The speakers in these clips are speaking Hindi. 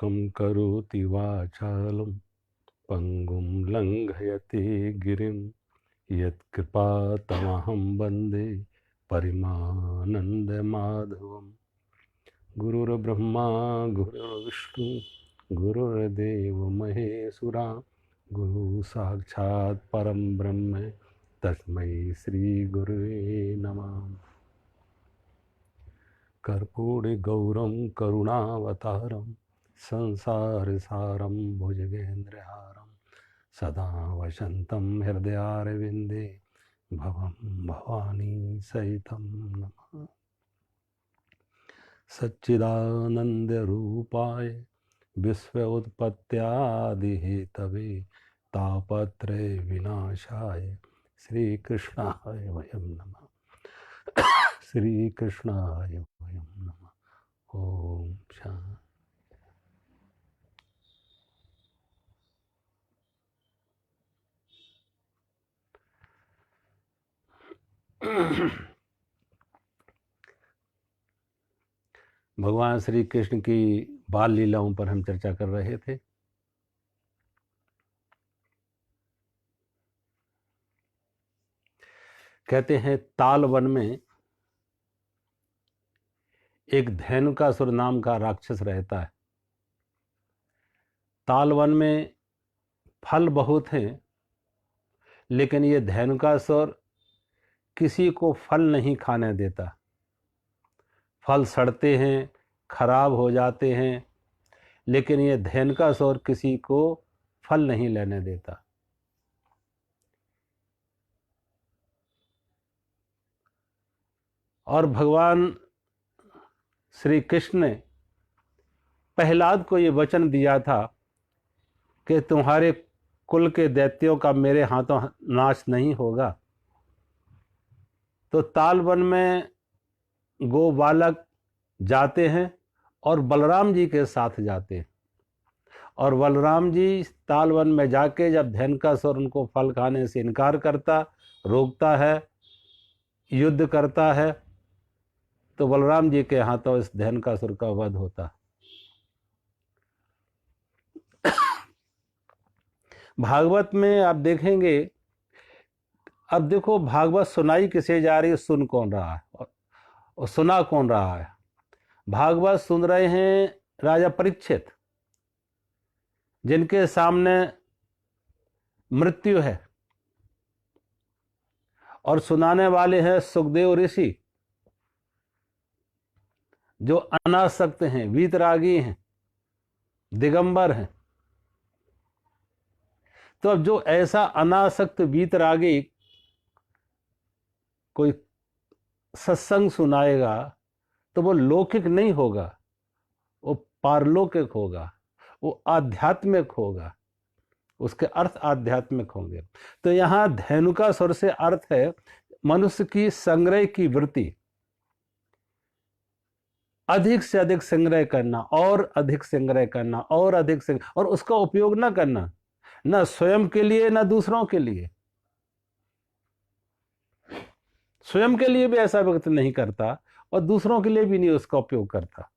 मूकं करोति वाचालं पंगुं लंघयते गिरिं यत्कृपातमहं वन्दे परिमानन्दमाधवम्। गुरुर्ब्रह्मा गुरुर्विष्णु गुरुर्देव महेश्वरा गुरु साक्षात् परम ब्रह्म तस्मै श्री गुरुवे नमः। कर्पूरी गौरम करुणावतारम संसार सारम भुजगेन्द्रहारम सदा वसंतम हृदयारविंदे भवं भवानी सहितं नमः। सच्चिदानंद रूपाय विश्वोत्पत्त्यादिहेतवे तापत्रय विनाशाय श्री कृष्णाय वयं नमः। श्री कृष्णाय वयं नमः। ओम शांति। भगवान श्री कृष्ण की बाल लीलाओं पर हम चर्चा कर रहे थे। कहते हैं तालवन में एक धेनुकासुर नाम का राक्षस रहता है। तालवन में फल बहुत हैं, लेकिन ये धेनुकासुर किसी को फल नहीं खाने देता। फल सड़ते हैं, खराब हो जाते हैं, लेकिन ये धेनुकासुर किसी को फल नहीं लेने देता। और भगवान श्री कृष्ण ने प्रहलाद को ये वचन दिया था कि तुम्हारे कुल के दैत्यों का मेरे हाथों नाश नहीं होगा। तो तालवन में गो बालक जाते हैं और बलराम जी के साथ जाते हैं। और बलराम जी तालवन में जाके जब धेनुकासुर उनको फल खाने से इनकार करता, रोकता है, युद्ध करता है, तो बलराम जी के हाथों इस धेनुकासुर का वध होता। भागवत में आप देखेंगे, अब देखो भागवत सुनाई किसे जा रही है, सुन कौन रहा है और सुना कौन रहा है। भागवत सुन रहे हैं राजा परीक्षित, जिनके सामने मृत्यु है, और सुनाने वाले हैं सुखदेव ऋषि, जो अनासक्त हैं, वीतरागी हैं, दिगंबर हैं। तो अब जो ऐसा अनासक्त वीतरागी कोई सत्संग सुनाएगा तो वो लौकिक नहीं होगा, वो पारलौकिक होगा, वो आध्यात्मिक होगा, उसके अर्थ आध्यात्मिक होंगे। तो यहाँ धेनुकासुर से अर्थ है मनुष्य की संग्रह की वृत्ति, अधिक से अधिक संग्रह करना और अधिक संग्रह करना और अधिक संग्रह, और उसका उपयोग ना करना, ना स्वयं के लिए ना दूसरों के लिए। स्वयं के लिए भी ऐसा व्यक्ति नहीं करता और दूसरों के लिए भी नहीं उसका उपयोग करता।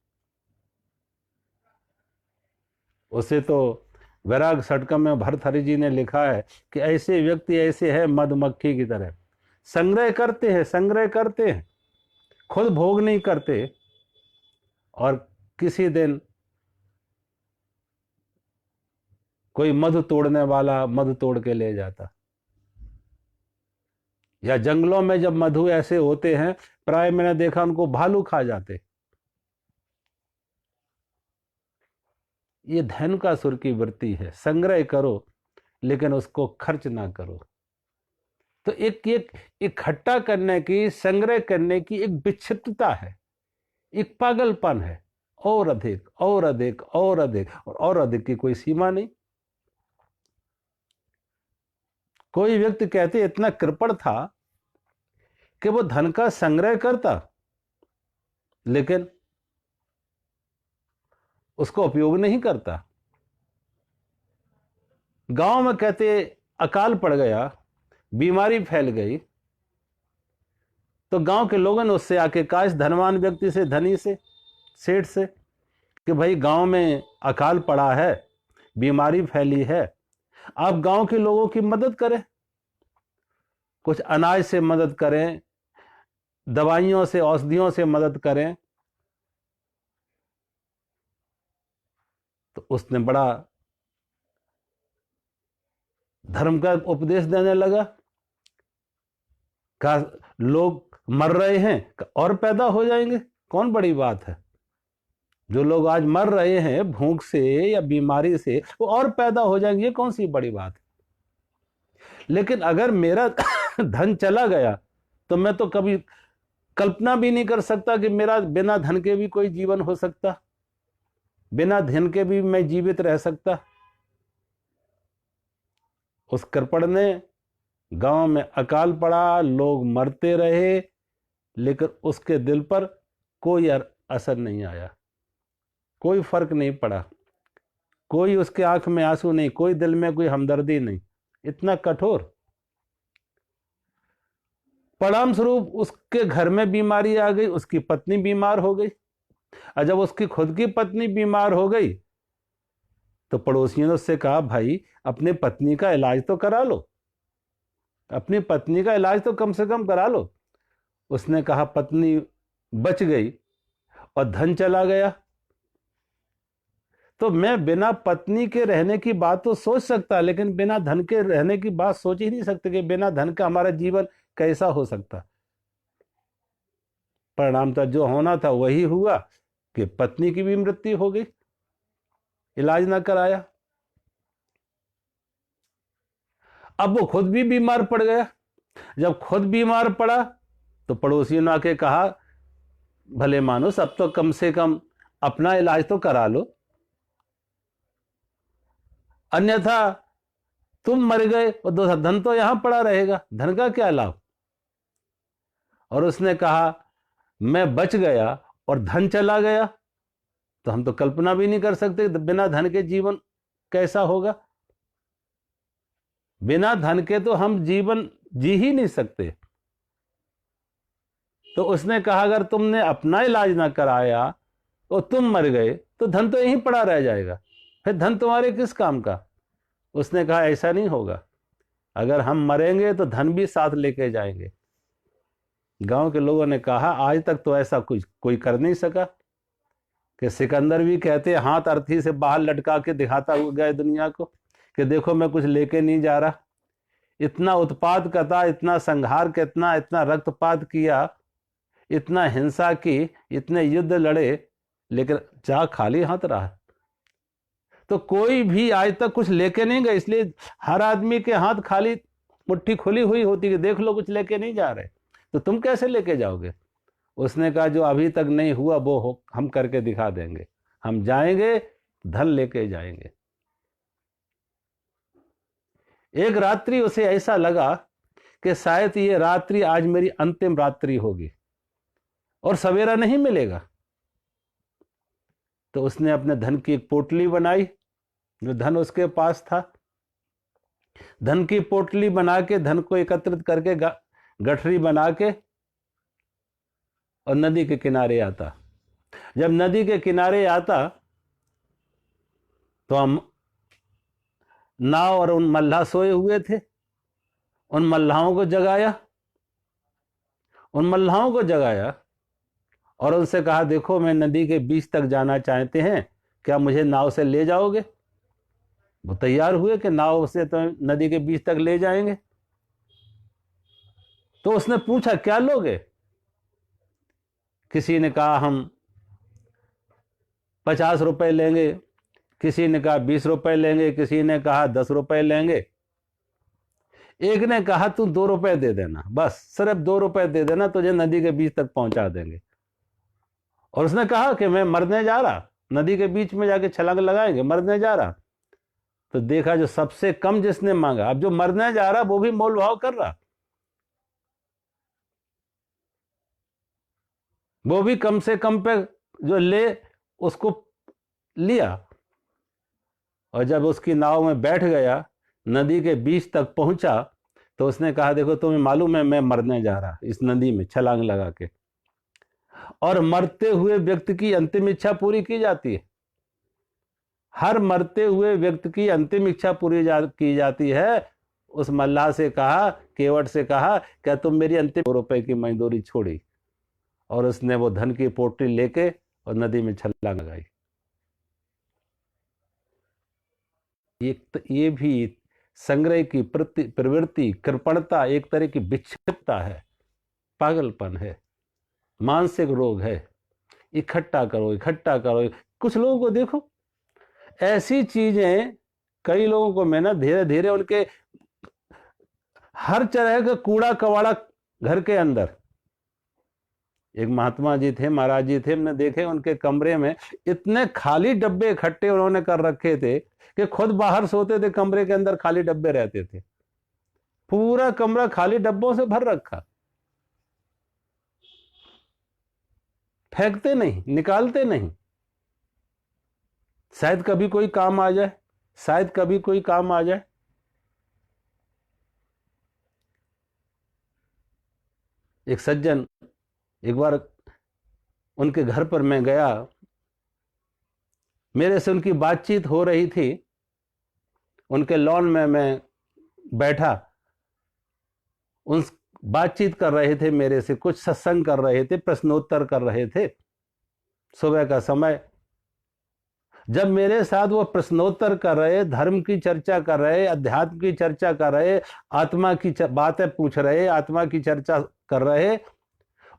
उसे तो वैराग षटकम में भर्तहरि जी ने लिखा है कि ऐसे व्यक्ति ऐसे है मधुमक्खी की तरह, संग्रह करते हैं, खुद भोग नहीं करते, और किसी दिन कोई मधु तोड़ने वाला मधु तोड़ के ले जाता। या जंगलों में जब मधु ऐसे होते हैं, प्राय मैंने देखा उनको भालू खा जाते। ये धेनुकासुर की वृत्ति है, संग्रह करो लेकिन उसको खर्च ना करो। तो एक इकट्ठा करने की, संग्रह करने की एक विचित्रता है, एक पागलपन है, और अधिक और अधिक और अधिक और अधिक की कोई सीमा नहीं। कोई व्यक्ति कहते इतना कृपण था कि वो धन का संग्रह करता, लेकिन उसको उपयोग नहीं करता। गांव में कहते अकाल पड़ गया, बीमारी फैल गई, तो गांव के लोगों ने उससे आके कहा, इस धनवान व्यक्ति से, धनी से, सेठ से, कि भाई गांव में अकाल पड़ा है, बीमारी फैली है, आप गांव के लोगों की मदद करें, कुछ अनाज से मदद करें, दवाइयों से, औषधियों से मदद करें। तो उसने बड़ा धर्म का उपदेश देने लगा। कहा लोग मर रहे हैं और पैदा हो जाएंगे, कौन बड़ी बात है। जो लोग आज मर रहे हैं भूख से या बीमारी से, वो और पैदा हो जाएंगे, ये कौन सी बड़ी बात है। लेकिन अगर मेरा धन चला गया तो मैं तो कभी कल्पना भी नहीं कर सकता कि मेरा बिना धन के भी कोई जीवन हो सकता, बिना धन के भी मैं जीवित रह सकता। उस कृपण ने, गांव में अकाल पड़ा, लोग मरते रहे, लेकिन उसके दिल पर कोई असर नहीं आया, कोई फर्क नहीं पड़ा, कोई उसके आंख में आंसू नहीं, कोई दिल में कोई हमदर्दी नहीं। इतना कठोर। परिणाम स्वरूप उसके घर में बीमारी आ गई, उसकी पत्नी बीमार हो गई। और जब उसकी खुद की पत्नी बीमार हो गई तो पड़ोसियों ने उससे कहा, भाई अपने पत्नी का इलाज तो करा लो, अपनी पत्नी का इलाज तो कम से कम करा लो। उसने कहा पत्नी बच गई और धन चला गया। तो मैं बिना पत्नी के रहने की बात तो सोच सकता, लेकिन बिना धन के रहने की बात सोच ही नहीं सकते कि बिना धन का हमारा जीवन कैसा हो सकता। परिणाम था जो होना था वही हुआ कि पत्नी की भी मृत्यु हो गई, इलाज ना कराया। अब वो खुद भी बीमार पड़ गया। जब खुद बीमार पड़ा तो पड़ोसियों ने आके कहा, भले मानुस अब तो कम से कम अपना इलाज तो करा लो, अन्यथा तुम मर गए और धन तो यहां पड़ा रहेगा, धन का क्या लाभ। और उसने कहा मैं बच गया और धन चला गया, तो हम तो कल्पना भी नहीं कर सकते बिना धन के जीवन कैसा होगा। बिना धन के तो हम जीवन जी ही नहीं सकते। तो उसने कहा अगर तुमने अपना इलाज ना कराया और तुम मर गए तो धन तो यहीं पड़ा रह जाएगा, फिर धन तुम्हारे किस काम का। उसने कहा ऐसा नहीं होगा, अगर हम मरेंगे तो धन भी साथ लेके जाएंगे। गांव के लोगों ने कहा आज तक तो ऐसा कुछ कोई कर नहीं सका, कि सिकंदर भी कहते हाथ अर्थी से बाहर लटका के दिखाता हुआ गया दुनिया को कि देखो मैं कुछ लेके नहीं जा रहा। इतना उत्पात करता, इतना संहार कितना, इतना रक्तपात किया, इतना हिंसा की, इतने युद्ध लड़े, लेकिन जा खाली हाथ रहा। तो कोई भी आज तक कुछ लेके नहीं गए, इसलिए हर आदमी के हाथ खाली, मुट्ठी खुली हुई होती कि देख लो कुछ लेके नहीं जा रहे, तो तुम कैसे लेके जाओगे। उसने कहा जो अभी तक नहीं हुआ वो हम करके दिखा देंगे, हम जाएंगे धन लेके जाएंगे। एक रात्रि उसे ऐसा लगा कि शायद ये रात्रि आज मेरी अंतिम रात्रि होगी और सवेरा नहीं मिलेगा। तो उसने अपने धन की एक पोटली बनाई, जो धन उसके पास था। धन की पोटली बना के, धन को एकत्रित करके गठरी बना के और नदी के किनारे आता। जब नदी के किनारे आता तो हम नाव और उन मल्लाह सोए हुए थे, उन मल्लाहों को जगाया, उन मल्लाहों को जगाया और उनसे कहा देखो मैं नदी के बीच तक जाना चाहते हैं, क्या मुझे नाव से ले जाओगे। वो तैयार हुए कि नाव से तो नदी के बीच तक ले जाएंगे। तो उसने पूछा क्या लोगे। किसी ने कहा हम 50 रुपए लेंगे, किसी ने कहा 20 रुपए लेंगे, किसी ने कहा 10 रुपए लेंगे। एक ने कहा तू 2 रुपए दे देना, बस सिर्फ 2 रुपए दे देना, तुझे नदी के बीच तक पहुंचा देंगे। और उसने कहा कि मैं मरने जा रहा, नदी के बीच में जाके छलांग लगाएंगे, मरने जा रहा। तो देखा जो सबसे कम जिसने मांगा, अब जो मरने जा रहा वो भी मोल भाव कर रहा, वो भी कम से कम पे जो ले उसको लिया। और जब उसकी नाव में बैठ गया, नदी के बीच तक पहुंचा, तो उसने कहा देखो तुम्हें मालूम है मैं मरने जा रहा इस नदी में छलांग लगा के। और मरते हुए व्यक्ति की अंतिम इच्छा पूरी की जाती है। हर मरते हुए व्यक्ति की अंतिम इच्छा पूरी की जाती है। उस मल्लाह से कहा, केवट से कहा, क्या तुम मेरी अंतिम 2 रुपए की मजदूरी छोड़ी? और उसने वो धन की पोटली लेके और नदी में छलांग लगाई। ये भी संग्रह की प्रवृत्ति, कृपणता, एक तरह की विक्षिप्तता है, पागलपन है, मानसिक रोग है। इकट्ठा करो, इकट्ठा करो। कुछ लोगों को देखो, ऐसी चीजें, कई लोगों को मैं ना धीरे धीरे उनके हर तरह का कूड़ा कबाड़ा घर के अंदर। एक महात्मा जी थे, महाराज जी थे, हमने देखे उनके कमरे में इतने खाली डब्बे इकट्ठे उन्होंने कर रखे थे कि खुद बाहर सोते थे, कमरे के अंदर खाली डब्बे रहते थे। पूरा कमरा खाली डब्बों से भर रखा। फेंकते नहीं, निकालते नहीं। शायद कभी कोई काम आ जाए, शायद कभी कोई काम आ जाए। एक सज्जन, एक बार उनके घर पर मैं गया, मेरे से उनकी बातचीत हो रही थी। उनके लॉन में मैं बैठा, उन बातचीत कर रहे थे मेरे से, कुछ सत्संग कर रहे थे, प्रश्नोत्तर कर रहे थे। सुबह का समय, जब मेरे साथ वो प्रश्नोत्तर कर रहे, धर्म की चर्चा कर रहे, अध्यात्म की चर्चा कर रहे, आत्मा की बातें पूछ रहे, आत्मा की चर्चा कर रहे,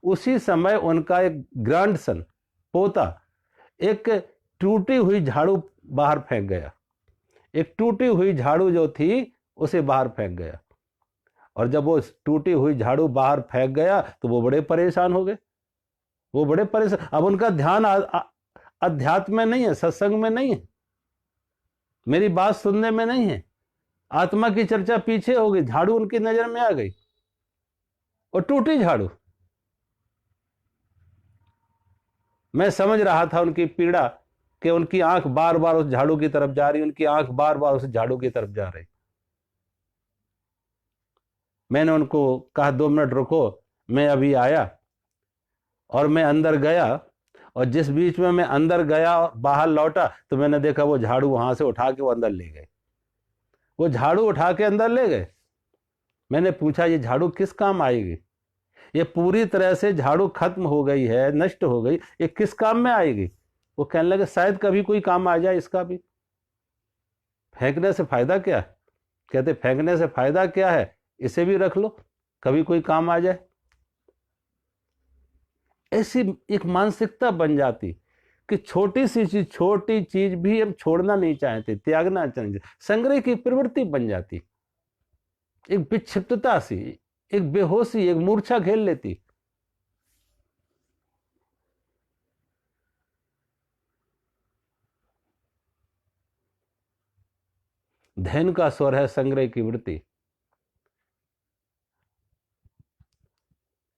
उसी समय उनका एक ग्रैंडसन, पोता, एक टूटी हुई झाड़ू बाहर फेंक गया। एक टूटी हुई झाड़ू जो थी उसे बाहर फेंक गया। और जब वो टूटी हुई झाड़ू बाहर फेंक गया तो वो बड़े परेशान हो गए। वो बड़े परेशान। अब उनका ध्यान अध्यात्म में नहीं है, सत्संग में नहीं है, मेरी बात सुनने में नहीं है। आत्मा की चर्चा पीछे हो गई, झाड़ू उनकी नजर में आ गई, और टूटी झाड़ू। मैं समझ रहा था उनकी पीड़ा, कि उनकी आंख बार बार उस झाड़ू की तरफ जा रही, उनकी आंख बार बार उस झाड़ू की तरफ जा रही। मैंने उनको कहा 2 मिनट रुको, मैं अभी आया। और मैं अंदर गया, और जिस बीच में मैं अंदर गया और बाहर लौटा तो मैंने देखा वो झाड़ू वहां से उठा के वो अंदर ले गए। वो झाड़ू उठा के अंदर ले गए। मैंने पूछा, ये झाड़ू किस काम आएगी? ये पूरी तरह से झाड़ू खत्म हो गई है, नष्ट हो गई, ये किस काम में आएगी? वो कहने लगे, शायद कभी कोई काम आ जाए इसका भी। फेंकने से फायदा क्या है? कहते, फेंकने से फायदा क्या है, इसे भी रख लो, कभी कोई काम आ जाए। ऐसी एक मानसिकता बन जाती कि छोटी चीज भी हम छोड़ना नहीं चाहते, त्यागना चाहते। संग्रह की प्रवृत्ति बन जाती, एक विक्षिप्तता सी, एक बेहोशी, एक मूर्छा खेल लेती। ध्यान का स्वर है संग्रह की वृत्ति।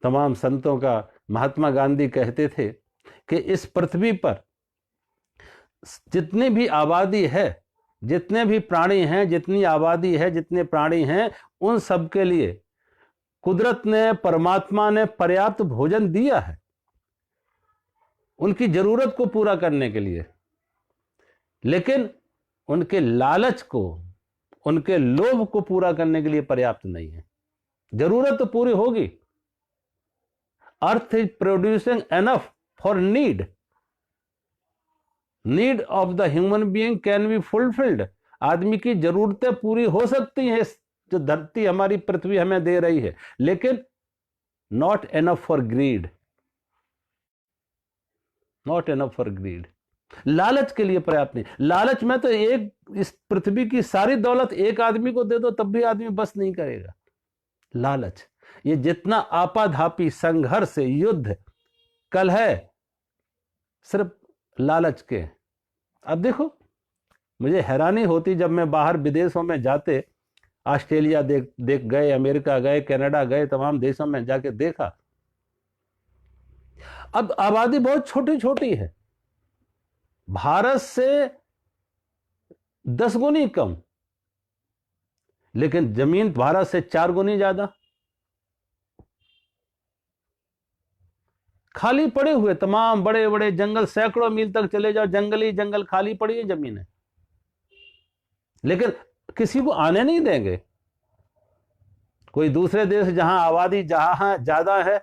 तमाम संतों का, महात्मा गांधी कहते थे कि इस पृथ्वी पर जितनी भी आबादी है, जितने भी प्राणी हैं, जितनी आबादी है, जितने प्राणी हैं, उन सब के लिए कुदरत ने, परमात्मा ने पर्याप्त भोजन दिया है, उनकी जरूरत को पूरा करने के लिए। लेकिन उनके लालच को, उनके लोभ को पूरा करने के लिए पर्याप्त नहीं है। जरूरत तो पूरी होगी। Earth is producing enough for need of the human being can be fulfilled. आदमी की जरूरतें पूरी हो सकती हैं, जो धरती हमारी पृथ्वी हमें दे रही है, लेकिन not enough for greed, not enough for greed. लालच के लिए पर्याप्त नहीं। लालच में तो एक, इस पृथ्वी की सारी दौलत एक आदमी को दे दो तब भी आदमी बस नहीं करेगा। लालच, ये जितना आपाधापी, संघर्ष, युद्ध, कलह, सिर्फ लालच के। अब देखो, मुझे हैरानी होती जब मैं बाहर विदेशों में जाते, ऑस्ट्रेलिया देख गए, अमेरिका गए, कनाडा गए, तमाम देशों में जाके देखा। अब आबादी बहुत छोटी छोटी है, भारत से 10 गुनी कम, लेकिन जमीन भारत से 4 गुनी ज्यादा। खाली पड़े हुए तमाम बड़े बड़े जंगल, सैकड़ों मील तक चले जाओ, जंगल ही जंगल खाली पड़ी है जमीनें। लेकिन किसी को आने नहीं देंगे। कोई दूसरे देश जहां आबादी जहां ज्यादा है,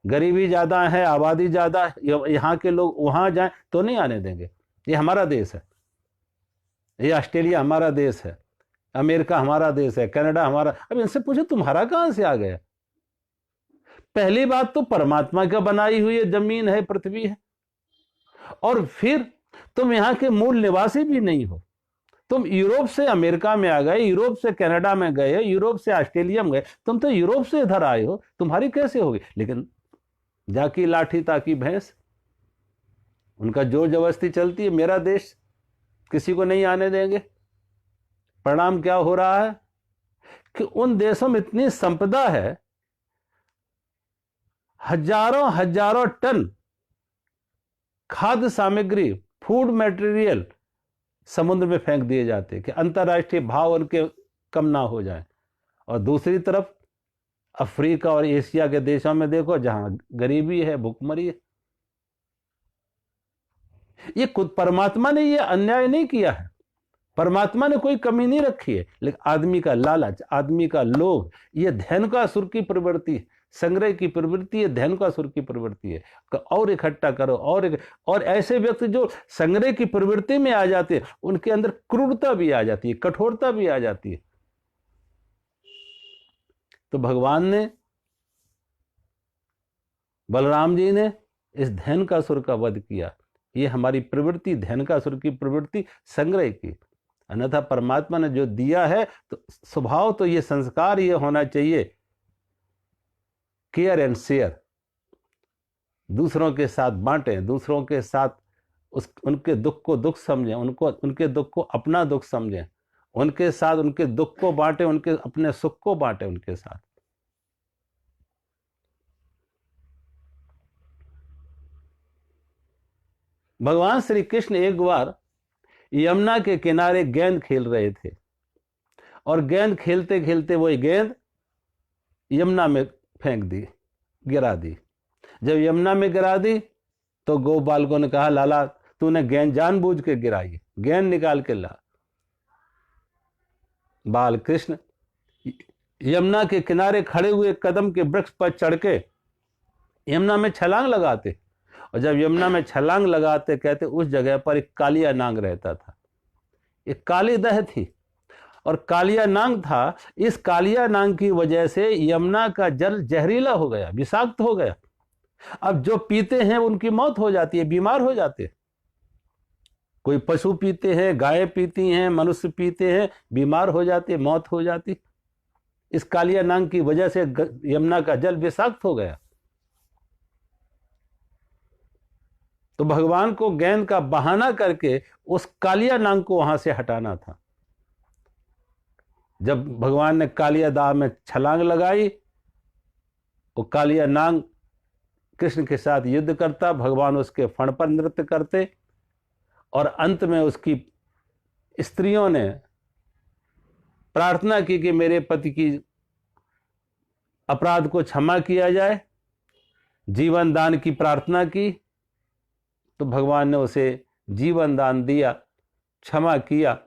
गरीबी ज्यादा है, आबादी ज्यादा है, यहाँ के लोग वहां जाएं तो नहीं आने देंगे। ये हमारा देश है, ये ऑस्ट्रेलिया हमारा देश है, अमेरिका हमारा देश है, कनाडा हमारा। अब इनसे पूछो तुम्हारा कहां से आ गया? पहली बात तो परमात्मा का बनाई हुई जमीन है, पृथ्वी है, और फिर तुम यहाँ के मूल निवासी भी नहीं हो। तुम यूरोप से अमेरिका में आ गए, यूरोप से कनाडा में गए, यूरोप से ऑस्ट्रेलिया में गए, तुम तो यूरोप से इधर आए हो, तुम्हारी कैसे होगी? लेकिन जाकी लाठी ताकी भैंस, उनका जोर जबरदस्ती चलती है। मेरा देश किसी को नहीं आने देंगे। परिणाम क्या हो रहा है कि उन देशों में इतनी संपदा है, हजारों हजारों टन खाद्य सामग्री, फूड मटेरियल समुद्र में फेंक दिए जाते कि अंतर्राष्ट्रीय भाव उनके कम ना हो जाए। और दूसरी तरफ अफ्रीका और एशिया के देशों में देखो, जहां गरीबी है, भुखमरी है। ये खुद परमात्मा ने ये अन्याय नहीं किया है, परमात्मा ने कोई कमी नहीं रखी है, लेकिन आदमी का लालच, आदमी का लोभ, ये धैनुकासुर की प्रवृत्ति है, संग्रह की प्रवृत्ति है, धैनुकासुर की प्रवृत्ति है। और इकट्ठा करो और ऐसे व्यक्ति जो संग्रह की प्रवृत्ति में आ जाते हैं, उनके अंदर क्रूरता भी आ जाती है, कठोरता भी आ जाती है। तो भगवान ने, बलराम जी ने इस धैनुकासुर का वध किया। ये हमारी प्रवृत्ति, धैनुकासुर की प्रवृत्ति संग्रह की। अन्यथा परमात्मा ने जो दिया है तो स्वभाव तो ये संस्कार ये होना चाहिए, केयर एंड शेयर, दूसरों के साथ बांटें, दूसरों के साथ उनके दुख को दुख समझें, उनके दुख को अपना दुख समझें, उनके साथ उनके दुख को बांटें, उनके अपने सुख को बांटें उनके साथ। भगवान श्री कृष्ण एक बार यमुना के किनारे गेंद खेल रहे थे, और गेंद खेलते खेलते वही गेंद यमुना में फेंक दी, गिरा दी। जब यमुना में गिरा दी तो गो बालकों ने कहा, लाला तूने गेंद जानबूझ के गिराई, गेंद निकाल के ला। बाल कृष्ण यमुना के किनारे खड़े हुए कदम के वृक्ष पर चढ़ के यमुना में छलांग लगाते, और जब यमुना में छलांग लगाते कहते उस जगह पर एक कालिया नांग रहता था। एक काली दह थी और कालिया नांग था। इस कालिया नांग की वजह से यमुना का जल जहरीला हो गया, विषाक्त हो गया। अब जो पीते हैं उनकी मौत हो जाती है, बीमार हो जाते हैं। कोई पशु पीते हैं, गायें पीती हैं, मनुष्य पीते हैं, बीमार हो जाते, मौत हो जाती। इस कालिया नांग की वजह से यमुना का जल विषाक्त हो गया। तो भगवान को गेंद का बहाना करके उस कालिया नांग को वहां से हटाना था। जब भगवान ने कालिया दाह में छलांग लगाई, वो कालिया नांग कृष्ण के साथ युद्ध करता, भगवान उसके फण पर नृत्य करते, और अंत में उसकी स्त्रियों ने प्रार्थना की कि मेरे पति की अपराध को क्षमा किया जाए, जीवन दान की प्रार्थना की। तो भगवान ने उसे जीवन दान दिया, क्षमा किया,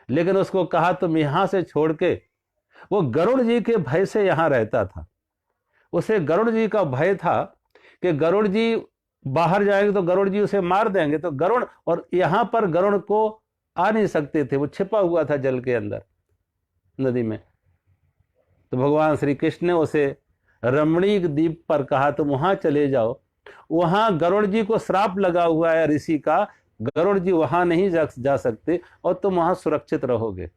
लेकिन उसको कहा तुम यहां से छोड़ के, वो गरुड़ जी के भय से यहां रहता था। उसे गरुड़ जी का भय था कि गरुड़ जी बाहर जाएंगे तो गरुड़ जी उसे मार देंगे, तो गरुड़, और यहां पर गरुड़ को आ नहीं सकते थे, वो छिपा हुआ था जल के अंदर, नदी में। तो भगवान श्री कृष्ण ने उसे रमणीक द्वीप पर कहा तुम वहां चले जाओ, वहां गरुड़ जी को श्राप लगा हुआ है ऋषि का, गरुड़ जी वहां नहीं जा सकते और तुम वहां सुरक्षित रहोगे।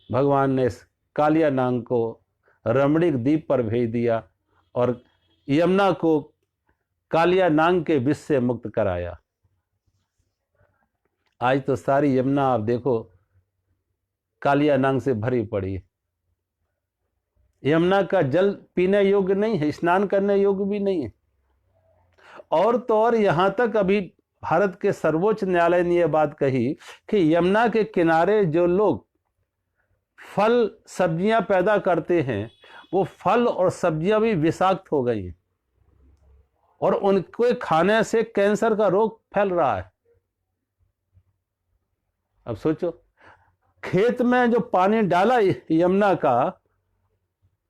भगवान ने इस कालिया नांग को रमणीक द्वीप पर भेज दिया और यमुना को कालिया नांग के विष से मुक्त कराया। आज तो सारी यमुना आप देखो कालिया नांग से भरी पड़ी है। यमुना का जल पीने योग्य नहीं है, स्नान करने योग्य भी नहीं है। और तो और यहां तक अभी भारत के सर्वोच्च न्यायालय ने यह बात कही कि यमुना के किनारे जो लोग फल सब्जियां पैदा करते हैं, वो फल और सब्जियां भी विषाक्त हो गई हैं, और उनको खाने से कैंसर का रोग फैल रहा है। अब सोचो, खेत में जो पानी डाला यमुना का,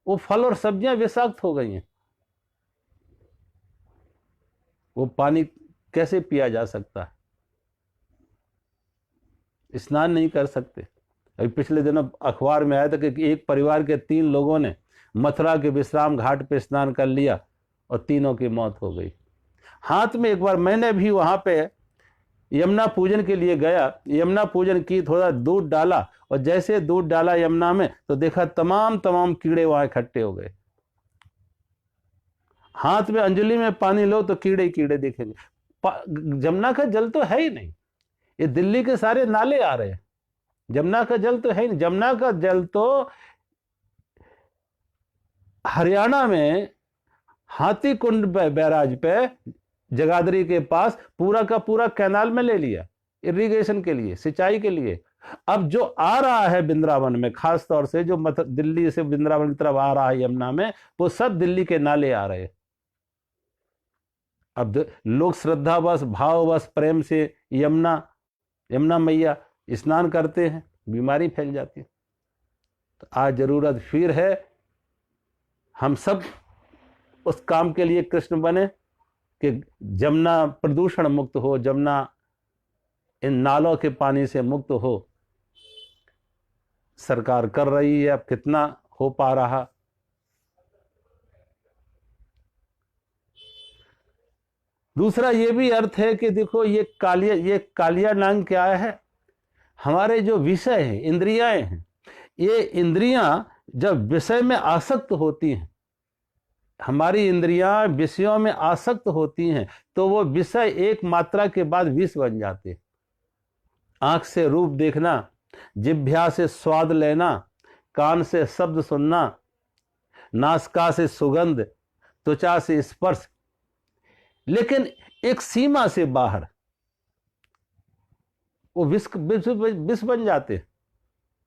वो फल और सब्जियां विषाक्त हो गई हैं। वो पानी कैसे पिया जा सकता है? स्नान नहीं कर सकते। अभी पिछले दिनों अखबार में आया था कि एक परिवार के 3 लोगों ने मथुरा के विश्राम घाट पे स्नान कर लिया और तीनों की मौत हो गई। हाथ में, एक बार मैंने भी वहां पे यमुना पूजन के लिए गया, यमुना पूजन की, थोड़ा दूध डाला और जैसे दूध डाला यमुना में तो देखा तमाम कीड़े वहां इकट्ठे हो गए। हाथ में अंजलि में पानी लो तो कीड़े कीड़े दिखेंगे। जमुना का जल तो है ही नहीं, ये दिल्ली के सारे नाले आ रहे हैं। जमुना का जल तो है ही नहीं। जमुना का जल तो हरियाणा में हाथी कुंड बैराज पे जगाधरी के पास पूरा का पूरा कैनाल में ले लिया, इरिगेशन के लिए, सिंचाई के लिए। अब जो आ रहा है वृंदावन में, खास तौर से जो दिल्ली से वृंदावन की तरफ आ रहा है यमुना में, वो सब दिल्ली के नाले आ रहे हैं। अब लोग श्रद्धावश, भाववश, प्रेम से यमुना मैया स्नान करते हैं, बीमारी फैल जाती है। तो आज जरूरत फिर है हम सब उस काम के लिए कृष्ण बने कि जमुना प्रदूषण मुक्त हो, जमुना इन नालों के पानी से मुक्त हो। सरकार कर रही है, अब कितना हो पा रहा। दूसरा ये भी अर्थ है कि देखो ये कालिया नांग क्या है? हमारे जो विषय हैं, इंद्रियां हैं, ये इंद्रियां जब विषय में आसक्त होती हैं, हमारी इंद्रियां विषयों में आसक्त होती हैं, तो वो विषय एक मात्रा के बाद विष बन जाते हैं। आंख से रूप देखना, जिह्वा से स्वाद लेना, कान से शब्द सुनना, नासिका से सुगंध, त्वचा से स्पर्श, लेकिन एक सीमा से बाहर वो विष बन जाते हैं।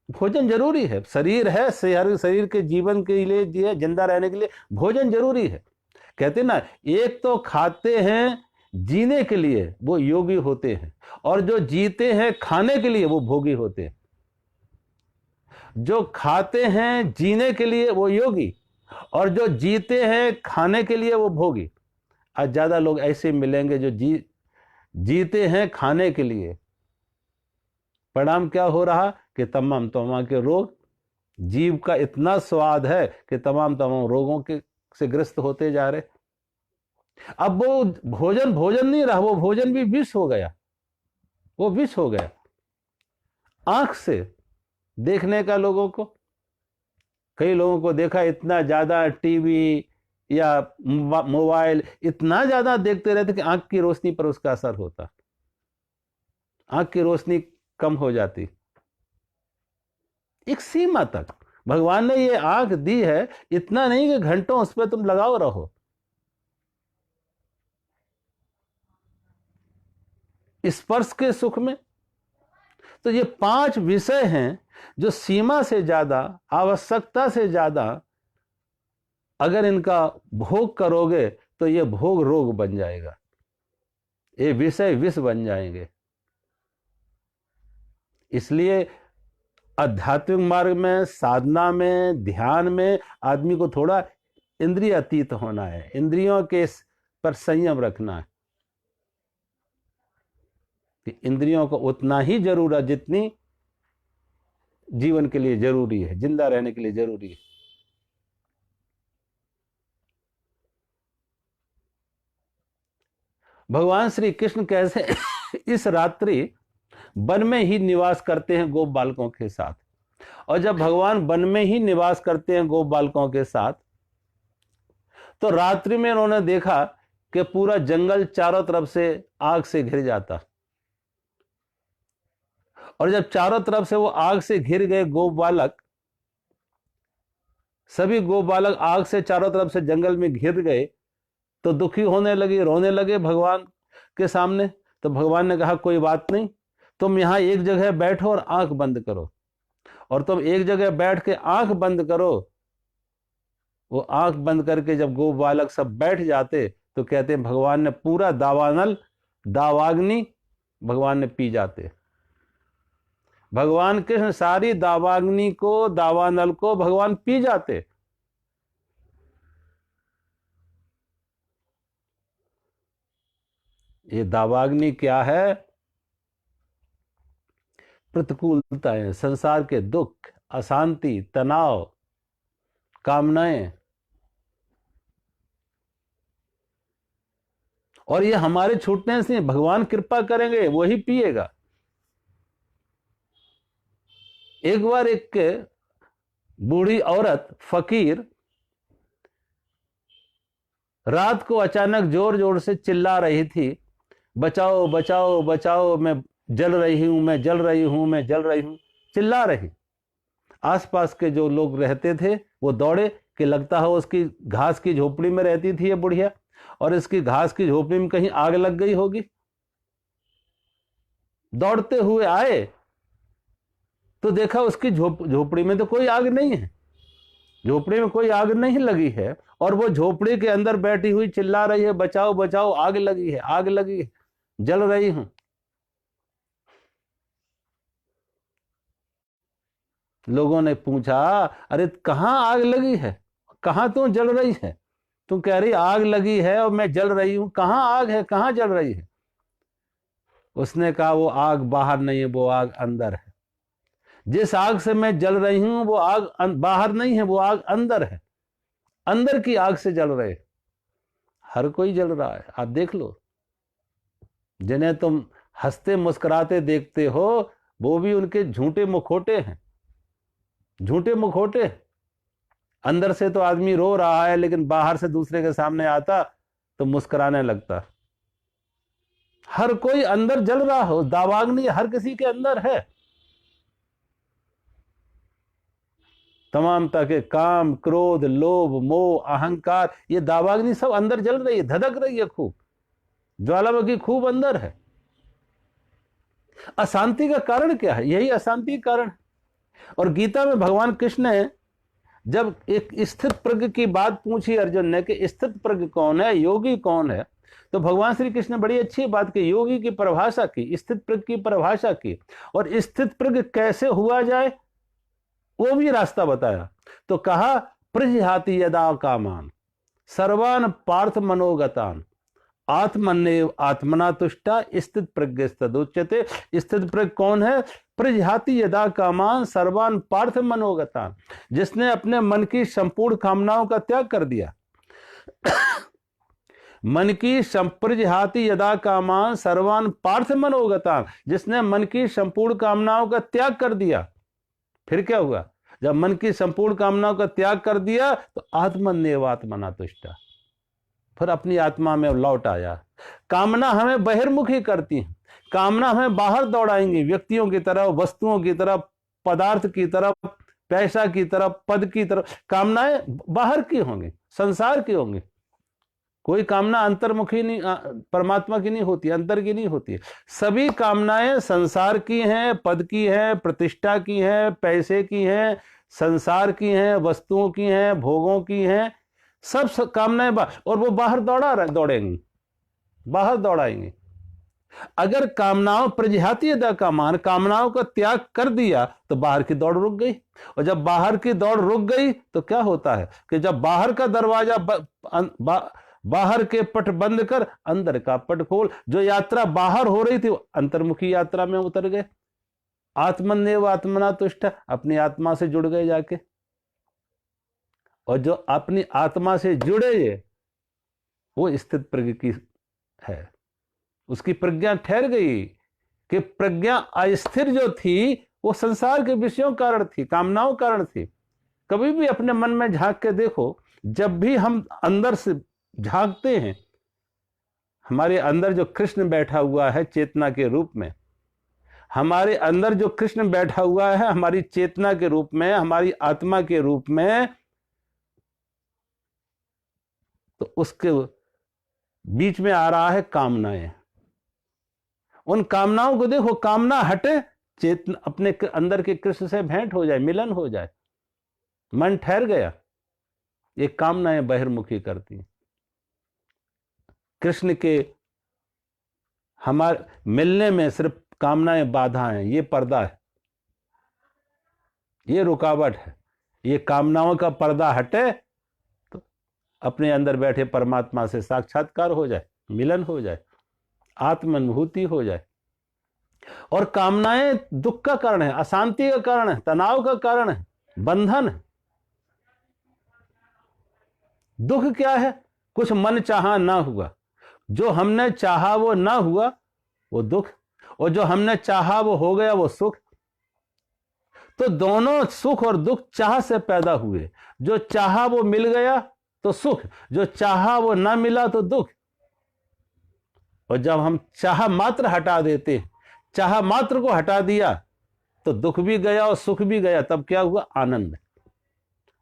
भोजन जरूरी है, शरीर है, शरीर के जीवन के लिए, जिंदा रहने के लिए भोजन जरूरी है। कहते ना, एक तो खाते हैं जीने के लिए, वो योगी होते हैं, और जो जीते हैं खाने के लिए, वो भोगी होते हैं। जो खाते हैं जीने के लिए, वो योगी, और जो जीते हैं खाने के लिए, वो भोगी। आज ज्यादा लोग ऐसे मिलेंगे जो जीते हैं खाने के लिए। परिणाम क्या हो रहा कि तमाम के रोग, जीव का इतना स्वाद है कि तमाम रोगों से ग्रस्त होते जा रहे। अब वो भोजन नहीं रहा, वो भोजन भी विष हो गया, वो विष हो गया। आंख से देखने का लोगों को, कई लोगों को देखा इतना ज्यादा टीवी या मोबाइल इतना ज्यादा देखते रहते कि आंख की रोशनी पर उसका असर होता, आंख की रोशनी कम हो जाती। एक सीमा तक भगवान ने ये आंख दी है, इतना नहीं कि घंटों उस पर तुम लगाओ रहो। स्पर्श के सुख में तो ये 5 विषय हैं जो सीमा से ज्यादा, आवश्यकता से ज्यादा अगर इनका भोग करोगे तो ये भोग रोग बन जाएगा, ये विषय विष बन जाएंगे। इसलिए आध्यात्मिक मार्ग में, साधना में, ध्यान में आदमी को थोड़ा इंद्रिय अतीत होना है, इंद्रियों के पर संयम रखना है। कि इंद्रियों को उतना ही जरूरत जितनी जीवन के लिए जरूरी है, जिंदा रहने के लिए जरूरी है। भगवान श्री कृष्ण कैसे इस रात्रि वन में ही निवास करते हैं गोप बालकों के साथ। और जब भगवान वन में ही निवास करते हैं गोप बालकों के साथ, तो रात्रि में उन्होंने देखा कि पूरा जंगल चारों तरफ से आग से घिर जाता। और जब चारों तरफ से वो आग से घिर गए गोप बालक, सभी गोप बालक आग से चारों तरफ से जंगल में घिर गए, तो दुखी होने लगे, रोने लगे भगवान के सामने। तो भगवान ने कहा कोई बात नहीं, तुम यहां एक जगह बैठो और आंख बंद करो। और तुम एक जगह बैठ के आंख बंद करो। वो आंख बंद करके जब गोप बालक सब बैठ जाते तो कहते हैं भगवान ने पूरा दावाग्नि भगवान ने पी जाते। भगवान कृष्ण सारी दावाग्नि को, दावानल को भगवान पी जाते। ये दावाग्नि क्या है? प्रतिकूलताएं, संसार के दुख, अशांति, तनाव, कामनाएं, और ये हमारे छूटने से भगवान कृपा करेंगे, वही पिएगा। एक बार एक बूढ़ी औरत फकीर रात को अचानक जोर जोर से चिल्ला रही थी, बचाओ बचाओ बचाओ, मैं जल रही हूं, मैं जल रही हूं, मैं जल रही हूं, चिल्ला रही। आसपास के जो लोग रहते थे वो दौड़े कि लगता है उसकी घास की झोपड़ी में रहती थी ये बुढ़िया, और इसकी घास की झोपड़ी में कहीं आग लग गई होगी। दौड़ते हुए आए तो देखा उसकी झोपड़ी में तो कोई आग नहीं है, झोपड़ी में कोई आग नहीं लगी है, और वो झोपड़ी के अंदर बैठी हुई चिल्ला रही है, बचाओ बचाओ, आग लगी है, आग लगी है, जल रही हूं। लोगों ने पूछा, अरे कहां आग लगी है, कहां तू जल रही है? तू कह रही आग लगी है और मैं जल रही हूं, कहां आग है, कहां जल रही है? उसने कहा, वो आग बाहर नहीं है, वो आग अंदर है। जिस आग से मैं जल रही हूं वो आग बाहर नहीं है, वो आग अंदर है। अंदर की आग से जल रहे। हर कोई जल रहा है, आप देख लो। जिन्हें तुम हंसते मुस्कुराते देखते हो वो भी उनके झूठे मुखौटे हैं, झूठे मुखौटे। अंदर से तो आदमी रो रहा है, लेकिन बाहर से दूसरे के सामने आता तो मुस्कुराने लगता। हर कोई अंदर जल रहा हो, दावाग्नि हर किसी के अंदर है। तमाम तरह के काम, क्रोध, लोभ, मोह, अहंकार, ये दावाग्नि सब अंदर जल रही है, धधक रही है खूब, ज्वालामुखी खूब अंदर है। अशांति का कारण क्या है? यही अशांति का कारण। और गीता में भगवान कृष्ण ने जब एक स्थित प्रज्ञ की बात पूछी अर्जुन ने कि स्थित प्रज्ञ कौन है, योगी कौन है, तो भगवान श्री कृष्ण ने बड़ी अच्छी बात की, योगी की परिभाषा की, स्थित प्रज्ञ की परिभाषा की, और स्थित प्रज्ञ कैसे हुआ जाए वो भी रास्ता बताया। तो कहा, प्रजिहाति यदा कामान सर्वान पार्थ मनोगतान आत्मन्नेव आत्मना तुष्टा स्थित प्रज्ञ तदुच्यते। स्थित प्रज्ञ कौन है? प्रजिहाति यदा कामान सर्वान पार्थ मनोगतान, जिसने अपने मन की संपूर्ण कामनाओं का त्याग कर दिया। मन की प्रजिहाति यदा कामान सर्वान पार्थ मनोगतान, जिसने मन की संपूर्ण कामनाओं का त्याग कर दिया। फिर क्या हुआ? जब मन की संपूर्ण कामनाओं का त्याग कर दिया तो आत्मन्नेव आत्मना तुष्टा, फिर अपनी आत्मा में लौट आया। कामना हमें बहिर्मुखी करती है, कामना हमें बाहर दौड़ाएंगी, व्यक्तियों की तरफ, वस्तुओं की तरफ, पदार्थ की तरफ, पैसा की तरफ, पद की तरफ। कामनाएं बाहर की होंगी, संसार की होंगी। कोई कामना अंतर्मुखी नहीं, परमात्मा की नहीं होती, अंतर की नहीं होती। सभी कामनाएं संसार की हैं, पद की हैं, प्रतिष्ठा की हैं, पैसे की हैं, संसार की हैं, वस्तुओं की हैं, भोगों की हैं, सब कामनाएं और वो बाहर दौड़ेंगी, बाहर दौड़ाएंगे। अगर कामनाओं प्रजिहाति यदा कामान, कामनाओं का त्याग कर दिया तो बाहर की दौड़ रुक गई। और जब बाहर की दौड़ रुक गई तो क्या होता है कि जब बाहर का दरवाजा बाहर के पट बंद कर अंदर का पट खोल, जो यात्रा बाहर हो रही थी वो अंतर्मुखी यात्रा में उतर गए। आत्मन्नेव आत्मना तुष्ट, अपनी आत्मा से जुड़ गए जाके। और जो अपनी आत्मा से जुड़े वो स्थित प्रज्ञ की है। उसकी प्रज्ञा ठहर गई कि प्रज्ञा अस्थिर जो थी वो संसार के विषयों कारण थी, कामनाओं कारण थी। कभी भी अपने मन में झांक के देखो, जब भी हम अंदर से झांकते हैं, हमारे अंदर जो कृष्ण बैठा हुआ है चेतना के रूप में, हमारे अंदर जो कृष्ण बैठा हुआ है हमारी चेतना के रूप में, हमारी आत्मा के रूप में, तो उसके बीच में आ रहा है कामनाएं। उन कामनाओं को देखो, कामना हटे, चेतना अपने अंदर के कृष्ण से भेंट हो जाए, मिलन हो जाए, मन ठहर गया। ये कामनाएं बहिर्मुखी करती हैं। कृष्ण के हमारे मिलने में सिर्फ कामनाएं बाधा हैं, ये पर्दा है। ये रुकावट है। ये कामनाओं का पर्दा हटे तो अपने अंदर बैठे परमात्मा से साक्षात्कार हो जाए, मिलन हो जाए, आत्मानुभूति हो जाए। और कामनाएं दुख का कारण है, अशांति का कारण है, तनाव का कारण है, बंधन है। दुख क्या है? कुछ मन चाहा ना हुआ। जो हमने चाहा वो ना हुआ, वो दुख, और जो हमने चाहा वो हो गया, वो सुख। तो दोनों सुख और दुख चाह से पैदा हुए। जो चाहा वो मिल गया तो सुख, जो चाहा वो ना मिला तो दुख। और जब हम चाह मात्र हटा देते, चाह मात्र को हटा दिया, तो दुख भी गया और सुख भी गया। तब क्या हुआ? आनंद।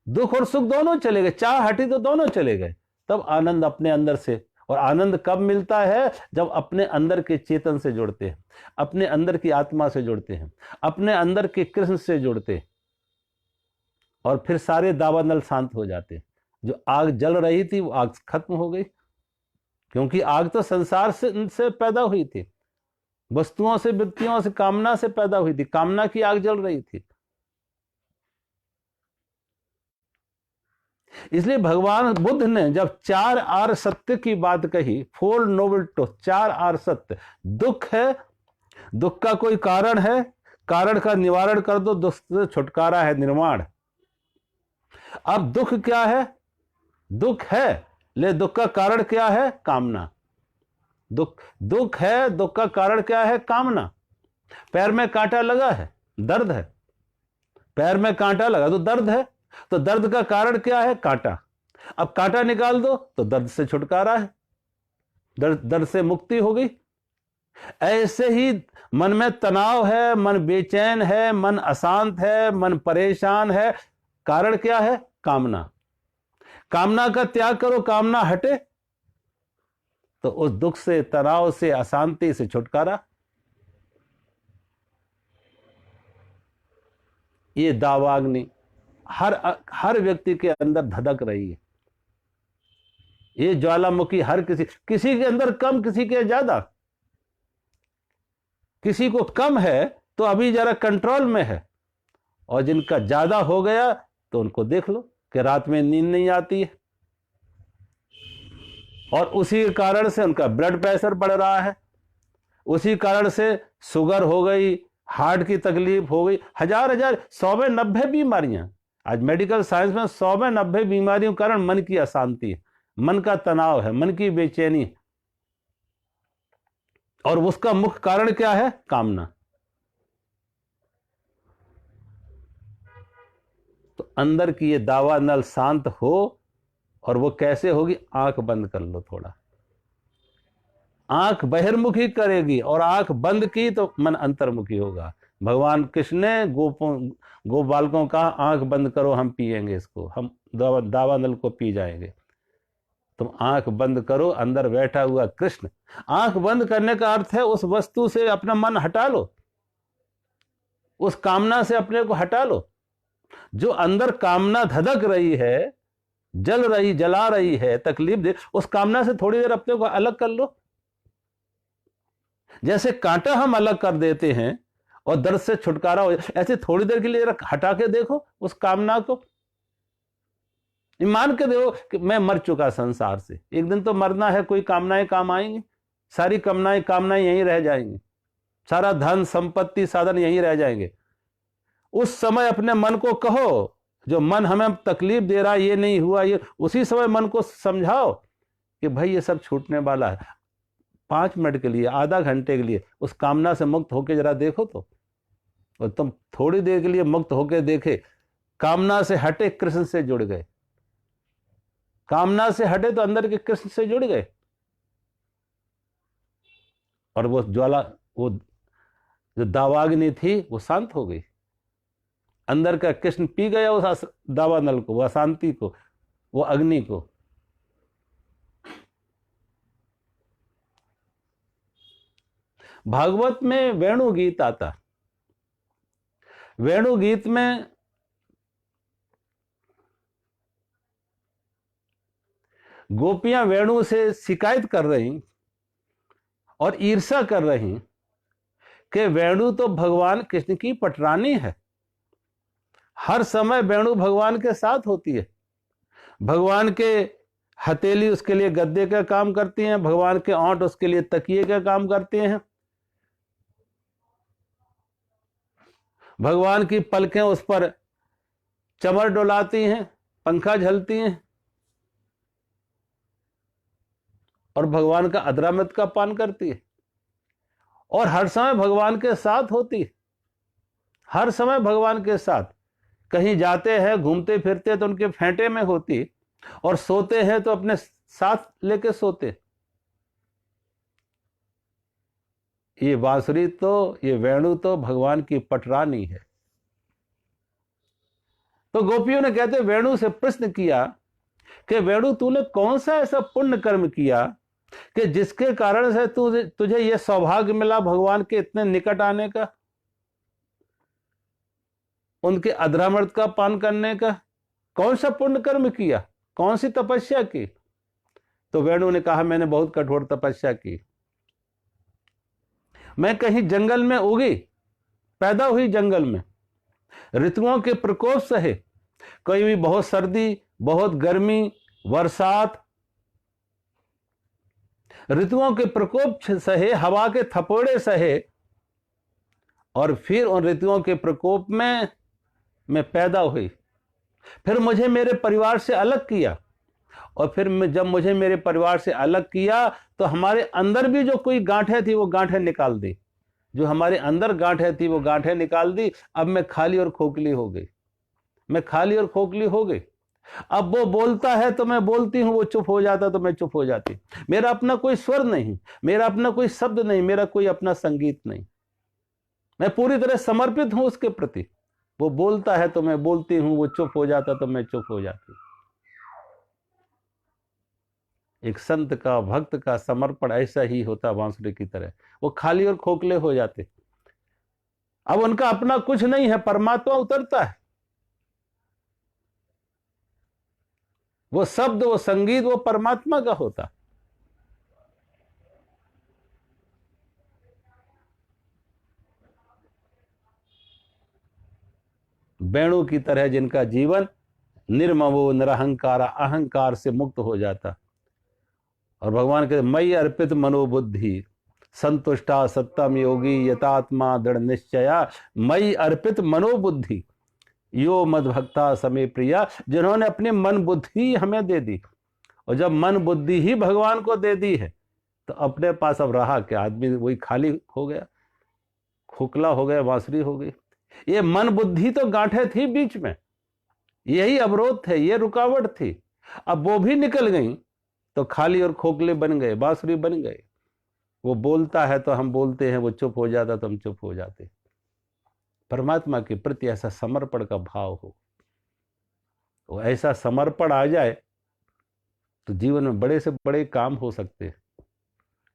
दुख और सुख दोनों चले गए, चाह हटी तो दोनों चले गए। तब आनंद अपने अंदर से। और आनंद कब मिलता है? जब अपने अंदर के चेतन से जुड़ते हैं, अपने अंदर की आत्मा से जुड़ते हैं, अपने अंदर के कृष्ण से जुड़ते हैं। और फिर सारे दावानल शांत हो जाते हैं। जो आग जल रही थी वो आग खत्म हो गई, क्योंकि आग तो संसार से पैदा हुई थी, वस्तुओं से, व्यक्तियों से, कामना से पैदा हुई थी। कामना की आग जल रही थी। इसलिए भगवान बुद्ध ने जब 4 आर सत्य की बात कही, 4 नोबल ट्रूथ, 4 आर सत्य। दुख है, दुख का कोई कारण है, कारण का निवारण कर दो, दुख से छुटकारा है, निर्माण। अब दुख क्या है? दुख है, ले दुख का कारण क्या है? कामना। दुख है, दुख का कारण क्या है? कामना। पैर में कांटा लगा है, दर्द है। पैर में कांटा लगा तो दर्द है। तो दर्द का कारण क्या है? कांटा। अब कांटा निकाल दो तो दर्द से छुटकारा है, दर्द से मुक्ति हो गई। ऐसे ही मन में तनाव है, मन बेचैन है, मन अशांत है, मन परेशान है। कारण क्या है? कामना। कामना का त्याग करो, कामना हटे तो उस दुख से, तनाव से, अशांति से छुटकारा। ये दावाग्नि हर व्यक्ति के अंदर धधक रही है। ये ज्वालामुखी हर किसी के अंदर कम, किसी के ज्यादा। किसी को कम है तो अभी जरा कंट्रोल में है, और जिनका ज्यादा हो गया तो उनको देख लो कि रात में नींद नहीं आती है, और उसी कारण से उनका ब्लड प्रेशर बढ़ रहा है, उसी कारण से शुगर हो गई, हार्ट की तकलीफ हो गई। हजार 100 में 90 बीमारियां आज मेडिकल साइंस में, 100 में 90 बीमारियों का कारण मन की अशांति है, मन का तनाव है, मन की बेचैनी। और उसका मुख्य कारण क्या है? कामना। तो अंदर की ये दावा नल शांत हो, और वो कैसे होगी? आंख बंद कर लो थोड़ा। आंख बहिर्मुखी करेगी, और आंख बंद की तो मन अंतर्मुखी होगा। भगवान कृष्ण ने गो बालकों का आंख बंद करो, हम पिएंगे इसको, हम दावा नल को पी जाएंगे। तुम आंख बंद करो, अंदर बैठा हुआ कृष्ण। आंख बंद करने का अर्थ है उस वस्तु से अपना मन हटा लो, उस कामना से अपने को हटा लो। जो अंदर कामना धधक रही है, जला रही है, तकलीफ दे, उस कामना से थोड़ी देर अपने को अलग कर लो। जैसे कांटा हम अलग कर देते हैं और दर्द से छुटकारा हो, ऐसे थोड़ी देर के लिए हटा के देखो उस कामना को। मान के देखो कि मैं मर चुका संसार से, एक दिन तो मरना है, कोई कामनाएं काम आएंगी? सारी कामनाएं यहीं रह जाएंगी, सारा धन संपत्ति साधन यहीं रह जाएंगे। उस समय अपने मन को कहो, जो मन हमें तकलीफ दे रहा है, ये नहीं हुआ, ये, उसी समय मन को समझाओ कि भाई ये सब छूटने वाला है। 5 मिनट के लिए, आधा घंटे के लिए उस कामना से मुक्त होके जरा देखो तो। और तुम थोड़ी देर के लिए मुक्त होके देखे, कामना से हटे, कृष्ण से जुड़ गए। कामना से हटे तो अंदर के कृष्ण से जुड़ गए, और वो ज्वाला, वो जो दावाग्नि थी वो शांत हो गई। अंदर का कृष्ण पी गया उस दावानल को, वो अशांति को, वो अग्नि को। भागवत में वेणु गीत आता। वेणु गीत में गोपियां वेणु से शिकायत कर रही और ईर्ष्या कर रही कि वेणु तो भगवान कृष्ण की पटरानी है, हर समय वेणु भगवान के साथ होती है। भगवान के हथेली उसके लिए गद्दे का काम करती हैं, भगवान के ओंठ उसके लिए तकिए का काम करते हैं, भगवान की पलकें उस पर चमर डुलाती हैं, पंखा झलती हैं, और भगवान का अदरामृत का पान करती है, और हर समय भगवान के साथ होती है, हर समय भगवान के साथ। कहीं जाते हैं घूमते फिरते तो उनके फेंटे में होती, और सोते हैं तो अपने साथ लेके सोते। ये बांसुरी तो, ये वेणु तो भगवान की पटरानी है। तो गोपियों ने कहते वेणु से प्रश्न किया कि वेणु तूने कौन सा ऐसा पुण्य कर्म किया कि जिसके कारण से तुझे यह सौभाग्य मिला भगवान के इतने निकट आने का, उनके अधरामृत का पान करने का? कौन सा पुण्य कर्म किया, कौन सी तपस्या की? तो वेणु ने कहा मैंने बहुत कठोर तपस्या की। मैं कहीं जंगल में उगी, पैदा हुई जंगल में, ऋतुओं के प्रकोप सहे, कहीं भी बहुत सर्दी, बहुत गर्मी, बरसात, ऋतुओं के प्रकोप सहे, हवा के थपोड़े सहे, और फिर उन ऋतुओं के प्रकोप में मैं पैदा हुई। फिर मुझे मेरे परिवार से अलग किया, और फिर जब मुझे मेरे परिवार से अलग किया तो हमारे अंदर भी जो कोई गांठें थी वो गांठें निकाल दी, जो हमारे अंदर गांठें थी वो गांठें निकाल दी। अब मैं खाली और खोखली हो गई, मैं खाली और खोखली हो गई। अब वो बोलता है तो मैं बोलती हूं, वो चुप हो जाता तो मैं चुप हो जाती। मेरा अपना कोई स्वर नहीं, मेरा अपना कोई शब्द नहीं, मेरा कोई अपना संगीत नहीं। मैं पूरी तरह समर्पित हूं उसके प्रति। वो बोलता है तो मैं बोलती हूं, वो चुप हो जाता तो मैं चुप हो जाती। एक संत का, भक्त का समर्पण ऐसा ही होता बांसुरी की तरह। वो खाली और खोखले हो जाते। अब उनका अपना कुछ नहीं है, परमात्मा उतरता है। वो शब्द, वो संगीत, वो परमात्मा का होता। वेणु की तरह जिनका जीवन निर्ममो निरहंकार, अहंकार से मुक्त हो जाता। और भगवान के मई अर्पित मनोबुद्धि संतुष्टा सत्तम योगी यतात्मा दृढ़ निश्चया। मई अर्पित मनोबुद्धि यो मद भक्ता समय प्रिया। जिन्होंने अपनी मन बुद्धि हमें दे दी, और जब मन बुद्धि ही भगवान को दे दी है तो अपने पास अब रहा क्या? आदमी वही खाली हो गया, खोखला हो गया, बांसुरी हो गई। ये मन बुद्धि तो गांठें थी बीच में, यही अवरोध थे, ये रुकावट थी। अब वो भी निकल गई तो खाली और खोखले बन गए, बांसुरी बन गए। वो बोलता है तो हम बोलते हैं, वो चुप हो जाता तो हम चुप हो जाते। परमात्मा के प्रति ऐसा समर्पण का भाव हो, वो ऐसा समर्पण आ जाए तो जीवन में बड़े से बड़े काम हो सकते हैं।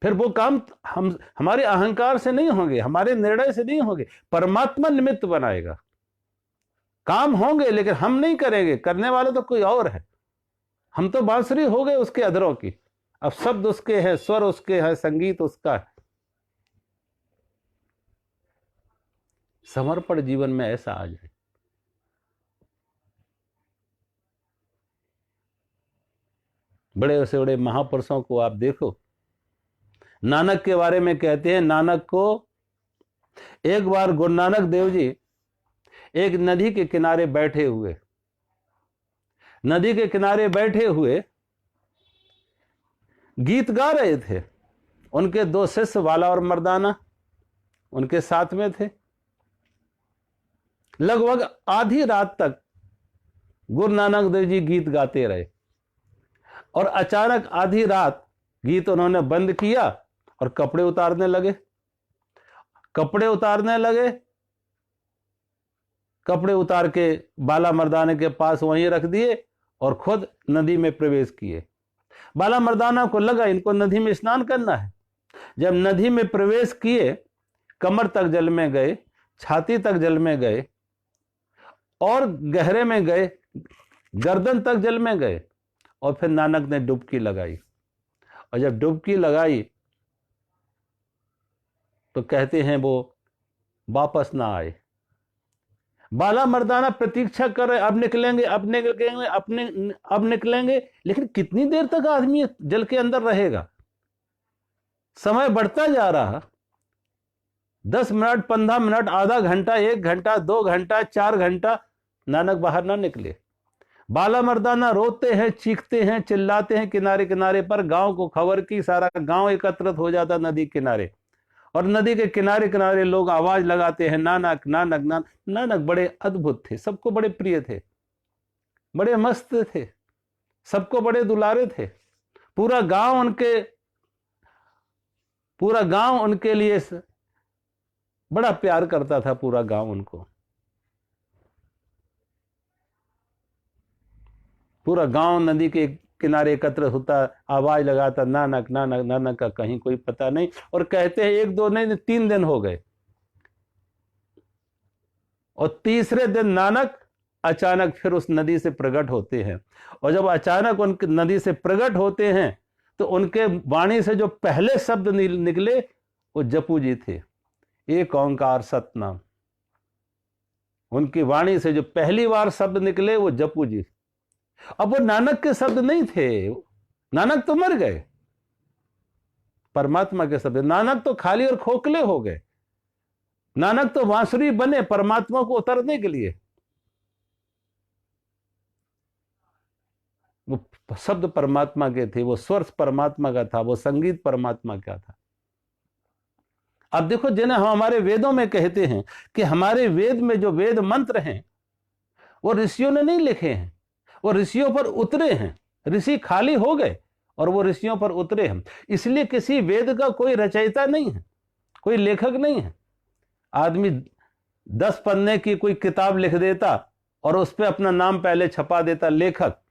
फिर वो काम हम हमारे अहंकार से नहीं होंगे, हमारे निर्णय से नहीं होंगे, परमात्मा निमित्त बनाएगा। काम होंगे लेकिन हम नहीं करेंगे, करने वाला तो कोई और है। हम तो बांसुरी हो गए उसके अधरों की। अब शब्द उसके हैं, स्वर उसके हैं, संगीत उसका है। समर्पण जीवन में ऐसा आ जाए। बड़े से बड़े महापुरुषों को आप देखो। नानक के बारे में कहते हैं, नानक को एक बार गुरु नानक देव जी एक नदी के किनारे बैठे हुए, नदी के किनारे बैठे हुए गीत गा रहे थे। उनके दो शिष्य वाला और मर्दाना उनके साथ में थे। लगभग आधी रात तक गुरु नानक देव जी गीत गाते रहे, और अचानक आधी रात गीत उन्होंने बंद किया और कपड़े उतारने लगे। कपड़े उतारने लगे, कपड़े उतार के बाला मर्दाना के पास वहीं रख दिए और खुद नदी में प्रवेश किए। बाला मर्दाना को लगा इनको नदी में स्नान करना है। जब नदी में प्रवेश किए, कमर तक जल में गए, छाती तक जल में गए, और गहरे में गए, गर्दन तक जल में गए, और फिर नानक ने डुबकी लगाई। और जब डुबकी लगाई तो कहते हैं वो वापस ना आए। बाला मर्दाना प्रतीक्षा कर रहे, अब निकलेंगे, अब निकलेंगे, अब निकलेंगे, लेकिन कितनी देर तक आदमी जल के अंदर रहेगा? समय बढ़ता जा रहा, 10 मिनट, 15 मिनट, आधा घंटा, 1 घंटा, 2 घंटा, 4 घंटा, नानक बाहर ना निकले। बाला मर्दाना रोते हैं, चीखते हैं, चिल्लाते हैं किनारे किनारे पर। गांव को खबर की, सारा गांव एकत्रित हो जाता नदी किनारे, और नदी के किनारे किनारे लोग आवाज लगाते हैं, नानक नानक नानक। नानक बड़े अद्भुत थे, सबको बड़े प्रिय थे, बड़े मस्त थे, सबको बड़े दुलारे थे। पूरा गांव उनके लिए बड़ा प्यार करता था, पूरा गांव उनको। पूरा गांव नदी के किनारे एकत्र होता, आवाज लगाता, नानक नानक नानक का कहीं कोई पता नहीं। और कहते हैं 1 2 नहीं 3 दिन हो गए, और तीसरे दिन नानक अचानक फिर उस नदी से प्रकट होते हैं। और जब अचानक उन नदी से प्रकट होते हैं तो उनके वाणी से जो पहले शब्द निकले वो जपू जी थे, एक ओंकार सतनाम। उनकी वाणी से जो पहली बार शब्द निकले वो जपू जी। अब वो नानक के शब्द नहीं थे, नानक तो मर गए, परमात्मा के शब्द। नानक तो खाली और खोखले हो गए, नानक तो बांसुरी बने परमात्मा को उतरने के लिए। वो शब्द परमात्मा के थे, वो स्वर परमात्मा का था, वो संगीत परमात्मा का था। अब देखो, जिन्हें हम हमारे वेदों में कहते हैं कि हमारे वेद में जो वेद मंत्र हैं वो ऋषियों ने नहीं लिखे हैं, वो ऋषियों पर उतरे हैं। ऋषि खाली हो गए और वो ऋषियों पर उतरे हैं। इसलिए किसी वेद का कोई रचयिता नहीं है, कोई लेखक नहीं है। आदमी 10 पन्ने की कोई किताब लिख देता और उस पर अपना नाम पहले छपा देता, लेखक।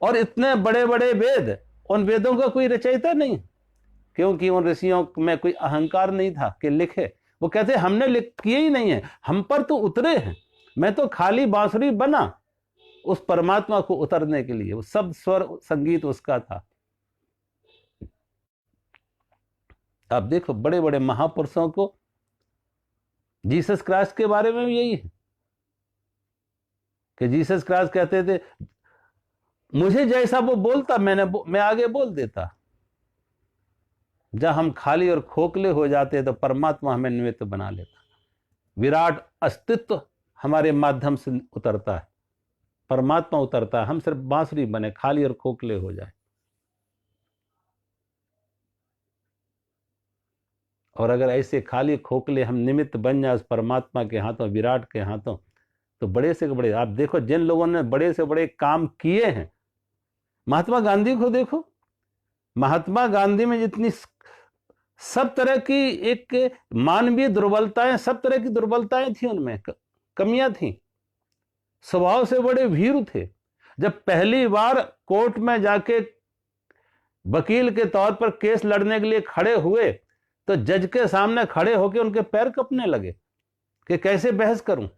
और इतने बड़े बड़े वेद, उन वेदों का कोई रचयिता नहीं, क्योंकि उन ऋषियों में कोई अहंकार नहीं था कि लिखे। वो कहते हमने लिख किए ही नहीं है, हम पर तो उतरे हैं, मैं तो खाली बांसुरी बना उस परमात्मा को उतरने के लिए। वो सब स्वर संगीत उसका था। अब देखो, बड़े बड़े महापुरुषों को, जीसस क्राइस्ट के बारे में भी यही है कि जीसस क्राइस्ट कहते थे मुझे जैसा वो बोलता मैं आगे बोल देता। जब हम खाली और खोखले हो जाते तो परमात्मा हमें निमित्त बना लेता। विराट अस्तित्व हमारे माध्यम से उतरता है, परमात्मा उतरता है, हम सिर्फ बांसुरी बने, खाली और खोखले हो जाए। और अगर ऐसे खाली खोखले हम निमित्त बन जाए उस परमात्मा के हाथों, विराट के हाथों, तो बड़े से बड़े, आप देखो जिन लोगों ने बड़े से बड़े काम किए हैं, महात्मा गांधी को देखो। महात्मा गांधी में जितनी सब तरह की एक मानवीय दुर्बलताएं, सब तरह की दुर्बलताएं थी, उनमें कमियां थी। स्वभाव से बड़े भीरू थे। जब पहली बार कोर्ट में जाके वकील के तौर पर केस लड़ने के लिए खड़े हुए तो जज के सामने खड़े होकर उनके पैर कपने लगे कि कैसे बहस करूं।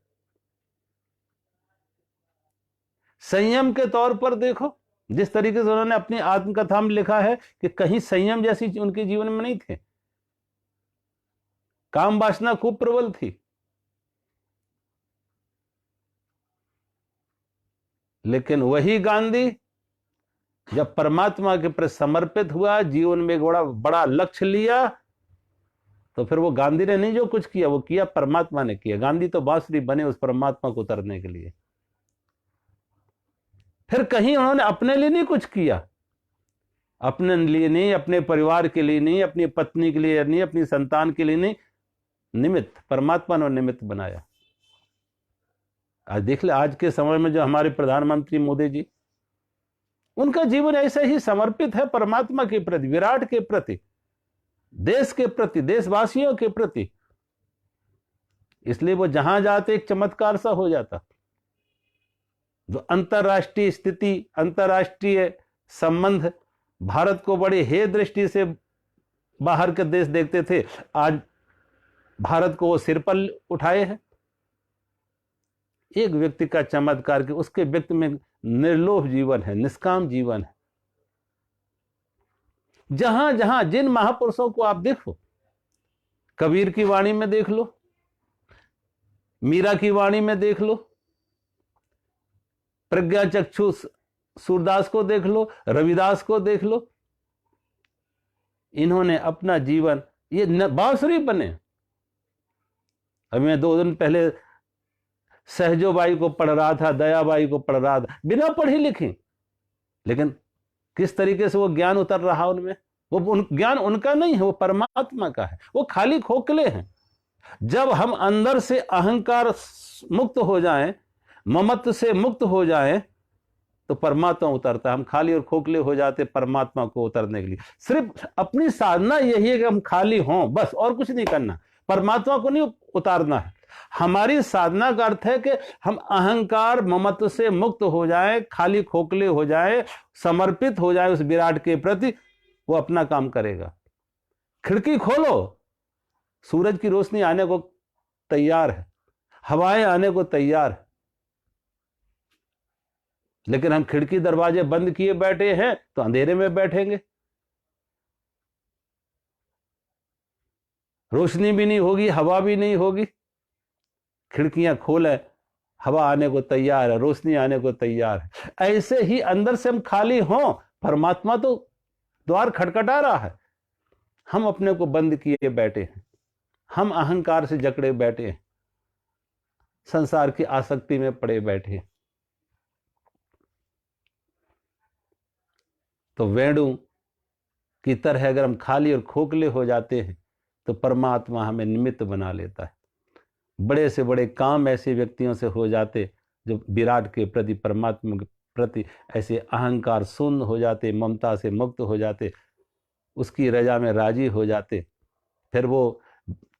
संयम के तौर पर देखो, जिस तरीके से उन्होंने अपनी आत्मकथा में लिखा है कि कहीं संयम जैसी उनके जीवन में नहीं थे। काम वासना खूब प्रबल थी, लेकिन वही गांधी जब परमात्मा के प्रति समर्पित हुआ, जीवन में एक बड़ा लक्ष्य लिया, तो फिर वो गांधी ने नहीं जो कुछ किया वो किया परमात्मा ने किया। गांधी तो बांसुरी बने उस परमात्मा को उतरने के लिए। फिर कहीं उन्होंने अपने लिए नहीं कुछ किया, अपने लिए नहीं, अपने परिवार के लिए नहीं, अपनी पत्नी के लिए नहीं, अपनी संतान के लिए नहीं, निमित्त परमात्मा ने निमित्त बनाया। आज देख ले, आज के समय में जो हमारे प्रधानमंत्री मोदी जी, उनका जीवन ऐसे ही समर्पित है परमात्मा के प्रति, विराट के प्रति, देश के प्रति, देशवासियों के प्रति। इसलिए वो जहां जाते एक चमत्कार सा हो जाता। जो अंतरराष्ट्रीय स्थिति, अंतरराष्ट्रीय संबंध भारत को बड़ी हे दृष्टि से बाहर के देश देखते थे, आज भारत को वो सिर पर उठाए हैं। एक व्यक्ति का चमत्कार कि उसके व्यक्ति में निर्लोभ जीवन है, निष्काम जीवन है। जहां जहां जिन महापुरुषों को आप देखो, कबीर की वाणी में देख लो, मीरा की वाणी में देख लो, प्रज्ञा चक्षु सूरदास को देख लो, रविदास को देख लो, इन्होंने अपना जीवन, ये बांसुरी बने। अभी मैं 2 दिन पहले सहजोबाई को पढ़ रहा था, दयाबाई को पढ़ रहा था, बिना पढ़ी लिखी, लेकिन किस तरीके से वो ज्ञान उतर रहा उनमें। वो ज्ञान उनका नहीं है, वो परमात्मा का है, वो खाली खोखले हैं। जब हम अंदर से अहंकार मुक्त हो जाएं, ममत्व से मुक्त हो जाएं, तो परमात्मा उतरता है। हम खाली और खोखले हो जाते परमात्मा को उतरने के लिए। सिर्फ अपनी साधना यही है कि हम खाली हों, बस, और कुछ नहीं करना, परमात्मा को नहीं उतारना है। हमारी साधना का अर्थ है कि हम अहंकार ममत्व से मुक्त हो जाएं, खाली खोखले हो जाएं, समर्पित हो जाएं उस विराट के प्रति। वो अपना काम करेगा। खिड़की खोलो, सूरज की रोशनी आने को तैयार है, हवाएं आने को तैयार है, लेकिन हम खिड़की दरवाजे बंद किए बैठे हैं तो अंधेरे में बैठेंगे। रोशनी भी नहीं होगी, हवा भी नहीं होगी। खिड़कियां खोले, हवा आने को तैयार है, रोशनी आने को तैयार है। ऐसे ही अंदर से हम खाली हों, परमात्मा तो द्वार खटखटा रहा है, हम अपने को बंद किए बैठे हैं, हम अहंकार से जकड़े बैठे हैं, संसार की आसक्ति में पड़े बैठे हैं। तो वेणु की तरह अगर हम खाली और खोखले हो जाते हैं तो परमात्मा हमें निमित्त बना लेता है। बड़े से बड़े काम ऐसे व्यक्तियों से हो जाते जो विराट के प्रति, परमात्मा के प्रति ऐसे अहंकार शून्य हो जाते, ममता से मुक्त हो जाते, उसकी रजा में राजी हो जाते। फिर वो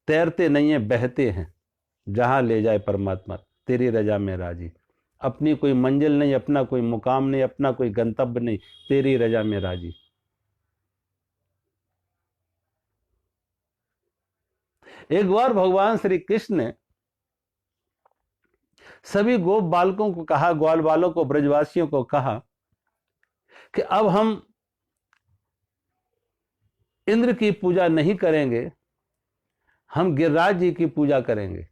तैरते नहीं है, बहते हैं, जहां ले जाए परमात्मा, तेरी रजा में राजी। अपनी कोई मंजिल नहीं, अपना कोई मुकाम नहीं, अपना कोई गंतव्य नहीं, तेरी रजा में राजी। एक बार भगवान श्री कृष्ण ने सभी गोप बालकों को कहा, ग्वाल बालों को, ब्रजवासियों को कहा कि अब हम इंद्र की पूजा नहीं करेंगे, हम गिरिराज जी की पूजा करेंगे।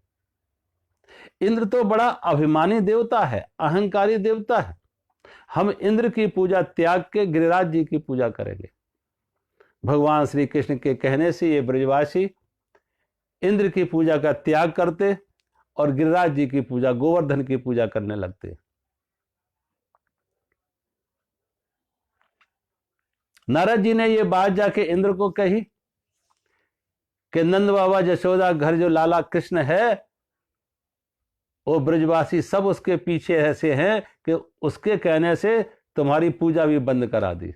इंद्र तो बड़ा अभिमानी देवता है, अहंकारी देवता है, हम इंद्र की पूजा त्याग के गिरिराज जी की पूजा करेंगे। भगवान श्री कृष्ण के कहने से ये ब्रजवासी इंद्र की पूजा का त्याग करते और गिरिराज जी की पूजा, गोवर्धन की पूजा करने लगते। नारद जी ने ये बात जाके इंद्र को कही कि नंद बाबा यशोदा घर जो लाला कृष्ण है, वो ब्रजवासी सब उसके पीछे ऐसे हैं कि उसके कहने से तुम्हारी पूजा भी बंद करा दी।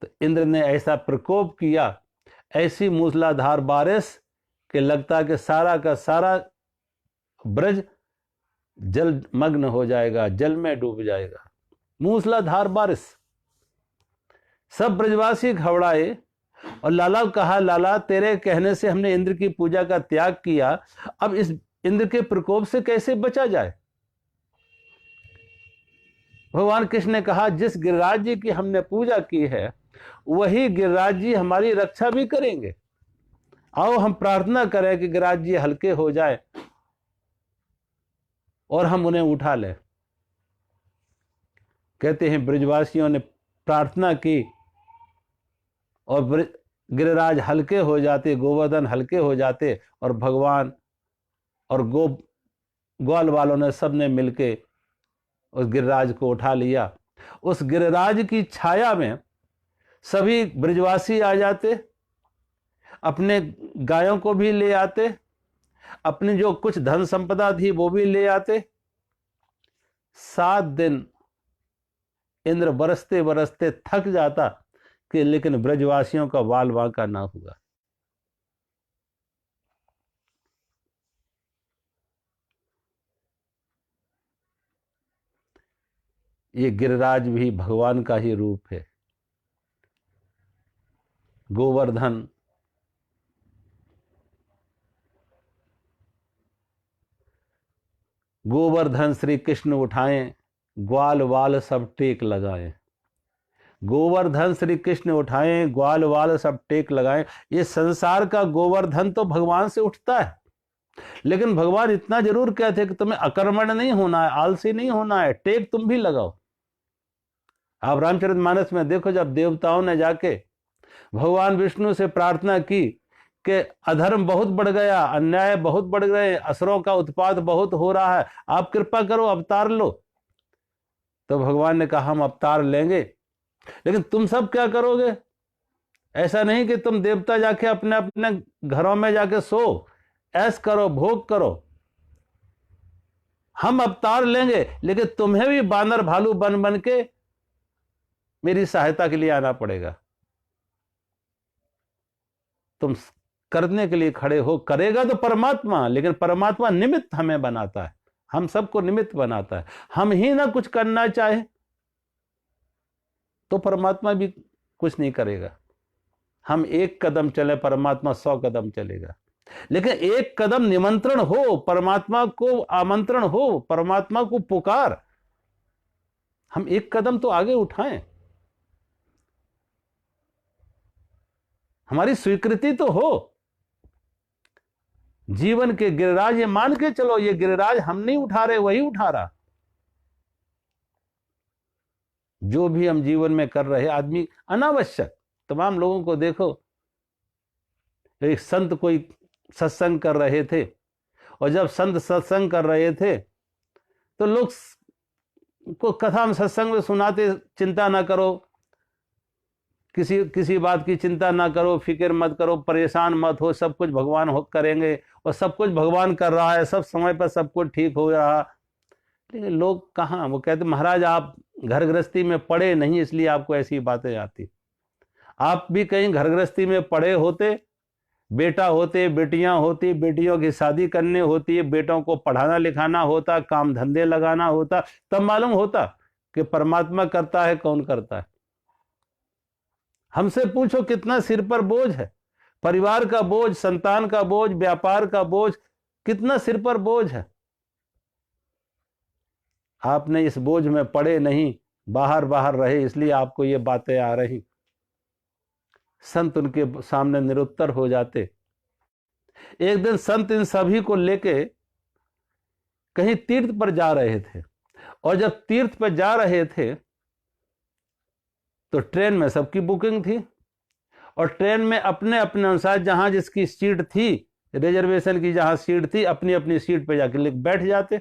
तो इंद्र ने ऐसा प्रकोप किया, ऐसी मूसलाधार बारिश कि लगता कि सारा का सारा ब्रज जल मग्न हो जाएगा, जल में डूब जाएगा। मूसलाधार बारिश, सब ब्रजवासी घबराए और लाला को कहा, लाला तेरे कहने से हमने इंद्र की पूजा का त्याग किया, अब इस इंद्र के प्रकोप से कैसे बचा जाए। भगवान कृष्ण ने कहा, जिस गिरिराज जी की हमने पूजा की है वही गिरिराज जी हमारी रक्षा भी करेंगे। आओ हम प्रार्थना करें कि गिरिराज जी हल्के हो जाए और हम उन्हें उठा लें। कहते हैं ब्रजवासियों ने प्रार्थना की और गिरिराज हल्के हो जाते, गोवर्धन हल्के हो जाते, और भगवान और ग्वाल वालों ने सबने मिलके उस गिरिराज को उठा लिया। उस गिरिराज की छाया में सभी ब्रजवासी आ जाते, अपने गायों को भी ले आते, अपनी जो कुछ धन संपदा थी वो भी ले आते। 7 दिन इंद्र बरसते बरसते थक जाता कि लेकिन ब्रजवासियों का वाल वांका ना हुआ। ये गिरिराज भी भगवान का ही रूप है। गोवर्धन श्री कृष्ण उठाएं, ग्वाल वाल सब टेक लगाएं। गोवर्धन श्री कृष्ण उठाएं, ग्वाल वाल सब टेक लगाएं। ये संसार का गोवर्धन तो भगवान से उठता है, लेकिन भगवान इतना जरूर कहते कि तुम्हें अकर्मण्य नहीं होना है, आलसी नहीं होना है, टेक तुम भी लगाओ। आप रामचरितमानस में देखो, जब देवताओं ने जाके भगवान विष्णु से प्रार्थना की कि अधर्म बहुत बढ़ गया, अन्याय बहुत बढ़ गए, असुरों का उत्पात बहुत हो रहा है, आप कृपा करो अवतार लो, तो भगवान ने कहा हम अवतार लेंगे, लेकिन तुम सब क्या करोगे? ऐसा नहीं कि तुम देवता जाके अपने अपने घरों में जाके सो, ऐश करो, भोग करो। हम अवतार लेंगे, लेकिन तुम्हें भी बानर भालू बन बन के मेरी सहायता के लिए आना पड़ेगा। तुम करने के लिए खड़े हो, करेगा तो परमात्मा, लेकिन परमात्मा निमित्त हमें बनाता है, हम सबको निमित्त बनाता है। हम ही ना कुछ करना चाहे तो परमात्मा भी कुछ नहीं करेगा। हम एक कदम चले, परमात्मा 100 कदम चलेगा। लेकिन एक कदम निमंत्रण हो, परमात्मा को आमंत्रण हो, परमात्मा को पुकार, हम एक कदम तो आगे उठाएं, हमारी स्वीकृति तो हो। जीवन के गिरिराज ये मान के चलो, ये गिरिराज हम नहीं उठा रहे, वही उठा रहा। जो भी हम जीवन में कर रहे, आदमी अनावश्यक तमाम लोगों को देखो, एक संत कोई सत्संग कर रहे थे, और जब संत सत्संग कर रहे थे तो लोग को कथा में सत्संग में सुनाते, चिंता ना करो, किसी बात की चिंता ना करो, फिक्र मत करो, परेशान मत हो, सब कुछ भगवान हो करेंगे, और सब कुछ भगवान कर रहा है, सब समय पर सब कुछ ठीक हो रहा। लेकिन लोग कहाँ, वो कहते महाराज आप घर गृहस्थी में पड़े नहीं, इसलिए आपको ऐसी बातें आती। आप भी कहीं घर गृहस्थी में पड़े होते, बेटा होते, बेटियां होती, बेटियों की शादी करने होती है, बेटों को पढ़ाना लिखाना होता, काम धंधे लगाना होता, तब मालूम होता कि परमात्मा करता है, कौन करता है। हमसे पूछो कितना सिर पर बोझ है, परिवार का बोझ, संतान का बोझ, व्यापार का बोझ, कितना सिर पर बोझ है। आपने इस बोझ में पड़े नहीं, बाहर बाहर रहे, इसलिए आपको ये बातें आ रही। संत उनके सामने निरुत्तर हो जाते। एक दिन संत इन सभी को लेके कहीं तीर्थ पर जा रहे थे, और जब तीर्थ पर जा रहे थे तो ट्रेन में सबकी बुकिंग थी, और ट्रेन में अपने अपने अनुसार जहां जिसकी सीट थी, रिजर्वेशन की जहां सीट थी, अपनी अपनी सीट पर जाके बैठ जाते,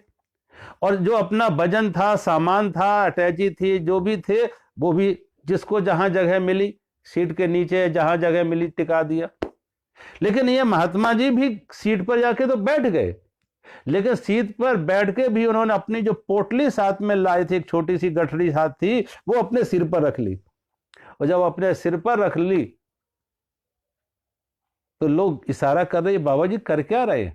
और जो अपना वजन था, सामान था, अटैची थी, जो भी थे, वो भी जिसको जहां जगह मिली, सीट के नीचे जहां जगह मिली टिका दिया। लेकिन ये महात्मा जी भी सीट पर जाके तो बैठ गए, लेकिन सीट पर बैठ के भी उन्होंने अपनी जो पोटली साथ में लाई थी, एक छोटी सी गठरी साथ थी, वो अपने सिर पर रख ली। और जब अपने सिर पर रख ली तो लोग इशारा कर रहे, बाबा जी कर क्या रहे?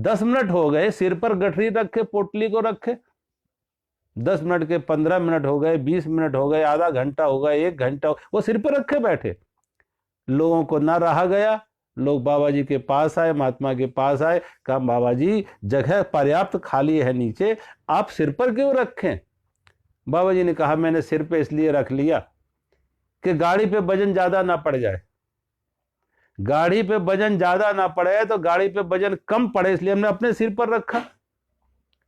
10 मिनट हो गए सिर पर गठरी रखे, पोटली को रखे, 10 मिनट के 15 मिनट हो गए, 20 मिनट हो गए, आधा घंटा हो गया, 1 घंटा, वो सिर पर रखे बैठे। लोगों को ना रहा गया, लोग बाबा जी के पास आए, महात्मा के पास आए, कहा बाबा जी जगह पर्याप्त खाली है नीचे, आप सिर पर क्यों रखें? बाबा जी ने कहा मैंने सिर पे इसलिए रख लिया कि गाड़ी पे वजन ज्यादा ना पड़ जाए, गाड़ी पे वजन ज्यादा ना पड़े तो गाड़ी पे वजन कम पड़े, इसलिए हमने अपने सिर पर रखा।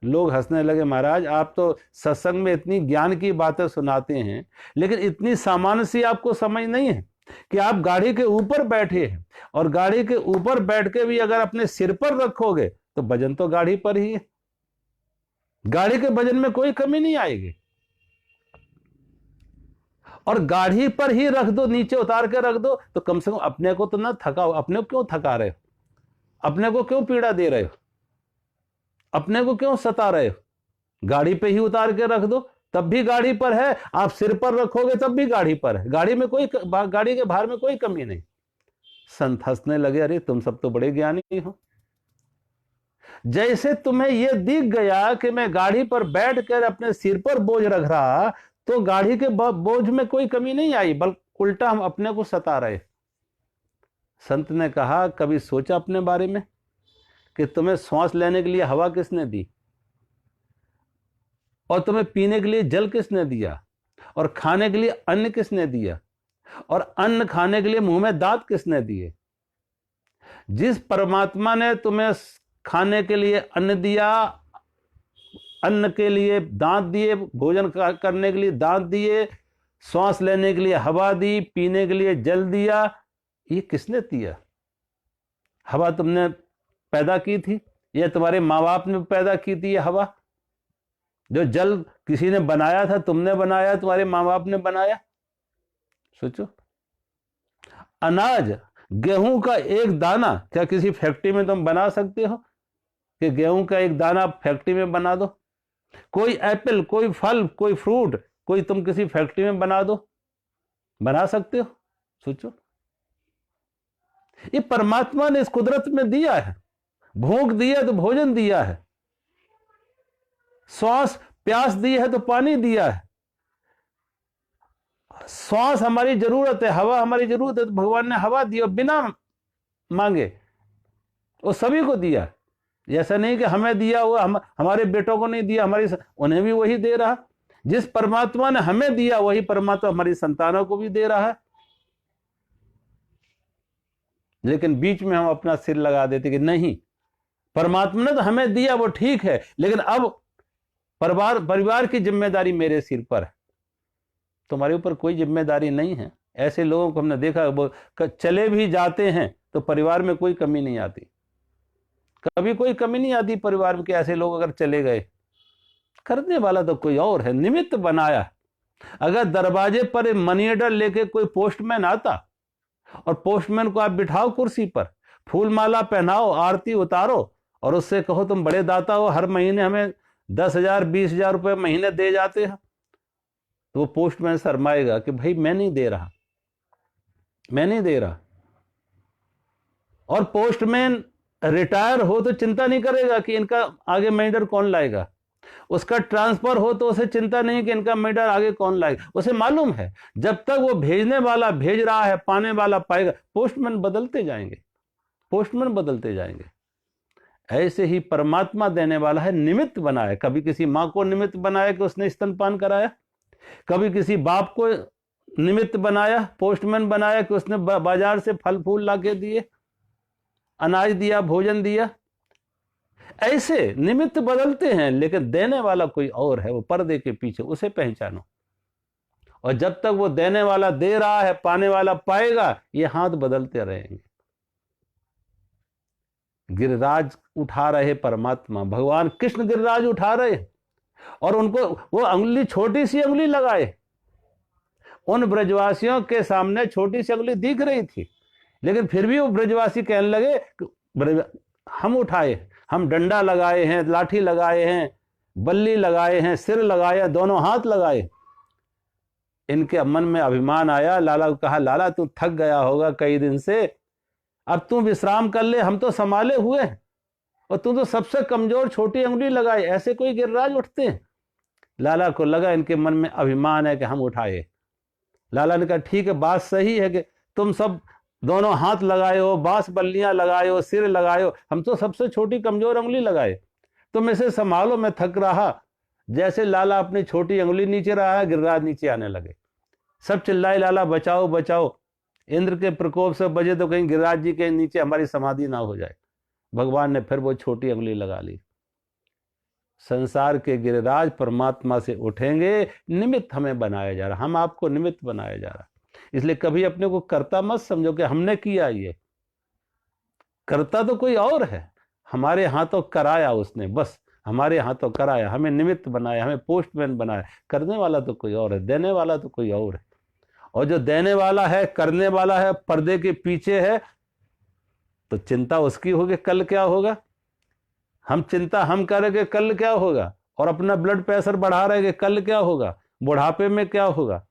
लोग हंसने लगे, महाराज आप तो सत्संग में इतनी ज्ञान की बातें सुनाते हैं, लेकिन इतनी सामान्य सी आपको समझ नहीं है कि आप गाड़ी के ऊपर बैठे हैं, और गाड़ी के ऊपर बैठ के भी अगर अपने सिर पर रखोगे तो वजन तो गाड़ी पर ही है, गाड़ी के वजन में कोई कमी नहीं आएगी। और गाड़ी पर ही रख दो, नीचे उतार के रख दो, तो कम से कम अपने को तो ना थकाओ। अपने को क्यों थका रहे हो? अपने को क्यों पीड़ा दे रहे हो? अपने को क्यों सता रहे हो? गाड़ी पे ही उतार के रख दो, तब भी गाड़ी पर है, आप सिर पर रखोगे तब भी गाड़ी पर है, गाड़ी के भार में कोई कमी नहीं। संत हंसने लगे, अरे तुम सब तो बड़े ज्ञानी हो। जैसे तुम्हें यह दिख गया कि मैं गाड़ी पर बैठकर अपने सिर पर बोझ रख रहा, तो गाड़ी के बोझ में कोई कमी नहीं आई, बल्कि उल्टा हम अपने को सता रहे। संत ने कहा कभी सोचा अपने बारे में कि तुम्हें सांस लेने के लिए हवा किसने दी, और तुम्हें पीने के लिए जल किसने दिया, और खाने के लिए अन्न किसने दिया, और अन्न खाने के लिए मुंह में दांत किसने दिए? जिस परमात्मा ने तुम्हें खाने के लिए अन्न दिया, अन्न के लिए दांत दिए, भोजन करने के लिए दांत दिए, श्वास लेने के लिए हवा दी, पीने के लिए जल दिया, ये किसने दिया? हवा तुमने पैदा की थी या तुम्हारे माँ बाप ने पैदा की थी? ये हवा जो जल किसी ने बनाया था, तुमने बनाया, तुम्हारे माँ बाप ने बनाया? सोचो। अनाज, गेहूं का एक दाना क्या किसी फैक्ट्री में तुम बना सकते हो कि गेहूं का एक दाना फैक्ट्री में बना दो? कोई एप्पल, कोई फल, कोई फ्रूट, कोई तुम किसी फैक्ट्री में बना दो, बना सकते हो? सोचो। ये परमात्मा ने इस कुदरत में दिया है। भूख दी है तो भोजन दिया है, श्वास प्यास दी है तो पानी दिया है। श्वास हमारी जरूरत है, हवा हमारी जरूरत है, तो भगवान ने हवा दी और बिना मांगे वो सभी को दिया। ऐसा नहीं कि हमें दिया हुआ हमारे बेटों को नहीं दिया, उन्हें भी वही दे रहा। जिस परमात्मा ने हमें दिया वही परमात्मा हमारी संतानों को भी दे रहा है। लेकिन बीच में हम अपना सिर लगा देते कि नहीं, परमात्मा ने तो हमें दिया वो ठीक है, लेकिन अब परिवार की जिम्मेदारी मेरे सिर पर है, तुम्हारे ऊपर कोई जिम्मेदारी नहीं है। ऐसे लोगों को हमने देखा, वो चले भी जाते हैं तो परिवार में कोई कमी नहीं आती, कभी कोई कमी नहीं आती परिवार में कि ऐसे लोग अगर चले गए। करने वाला तो कोई और है, निमित्त बनाया। अगर दरवाजे पर मनी ऑर्डर लेके कोई पोस्टमैन आता और पोस्टमैन को आप बिठाओ कुर्सी पर, फूल माला पहनाओ, आरती उतारो और उससे कहो तुम बड़े दाता हो, हर महीने हमें 10,000 20,000 रुपए महीने दे जाते हैं, तो वो पोस्टमैन शर्माएगा कि भाई मैं नहीं दे रहा, मैं नहीं दे रहा। और पोस्टमैन रिटायर हो तो चिंता नहीं करेगा कि इनका आगे मैनेजर कौन लाएगा। उसका ट्रांसफर हो तो उसे चिंता नहीं कि इनका मैनेजर आगे कौन लाएगा। उसे मालूम है जब तक वो भेजने वाला भेज रहा है, पाने वाला पाएगा। पोस्टमैन बदलते जाएंगे, पोस्टमैन बदलते जाएंगे। ऐसे ही परमात्मा देने वाला है, निमित्त बनाया। कभी किसी माँ को निमित्त बनाया कि उसने स्तनपान कराया, कभी किसी बाप को निमित्त बनाया, पोस्टमैन बनाया कि उसने बाजार से फल फूल लाके दिए, अनाज दिया, भोजन दिया। ऐसे निमित्त बदलते हैं, लेकिन देने वाला कोई और है, वो पर्दे के पीछे, उसे पहचानो। और जब तक वो देने वाला दे रहा है, पाने वाला पाएगा, ये हाथ बदलते रहेंगे। गिरिराज उठा रहे परमात्मा, भगवान कृष्ण गिरिराज उठा रहे, और उनको वो अंगुली, छोटी सी अंगुली लगाए। उन ब्रजवासियों के सामने छोटी सी अंगुली दिख रही थी, लेकिन फिर भी वो ब्रजवासी कहने लगे हम उठाए, हम डंडा लगाए हैं, लाठी लगाए हैं, बल्ली लगाए हैं, सिर लगाए, दोनों हाथ लगाए। इनके मन में अभिमान आया। लाला को कहा, लाला तू थक गया होगा कई दिन से, अब तू विश्राम कर ले, हम तो संभाले हुए हैं, और तू तो सबसे कमजोर छोटी अंगुली लगाए। ऐसे कोई गिरिराज उठते हैं? लाला को लगा इनके मन में अभिमान है कि हम उठाए। लाला ने कहा, ठीक है, बात सही है कि तुम सब दोनों हाथ लगाए हो, बांस बल्लियां लगाए हो, सिर लगाए हो, हम तो सबसे छोटी कमजोर अंगुली लगाए, तुम इसे संभालो, मैं थक रहा। जैसे लाला अपनी छोटी अंगुली नीचे रहा, गिरिराज नीचे आने लगे। सब चिल्लाए, लाला बचाओ बचाओ, इंद्र के प्रकोप से बजे तो कहीं गिरिराज जी के नीचे हमारी समाधि ना हो जाए। भगवान ने फिर वो छोटी अंगुली लगा ली। संसार के गिरिराज परमात्मा से उठेंगे। निमित्त हमें बनाया जा रहा, हम आपको निमित्त बनाया जा रहा। इसलिए कभी अपने को कर्ता मत समझो कि हमने किया, ये कर्ता तो कोई और है, हमारे हाथों कराया उसने, बस हमारे हाथों कराया, हमें निमित्त बनाया, हमें पोस्टमैन बनाया। करने वाला तो कोई और है, देने वाला तो कोई और है। और जो देने वाला है, करने वाला है, पर्दे के पीछे है, तो चिंता उसकी होगी कल क्या होगा। हम चिंता हम करेंगे कल क्या होगा, और अपना ब्लड प्रेशर बढ़ा रहेंगे कल क्या होगा, बुढ़ापे में क्या होगा।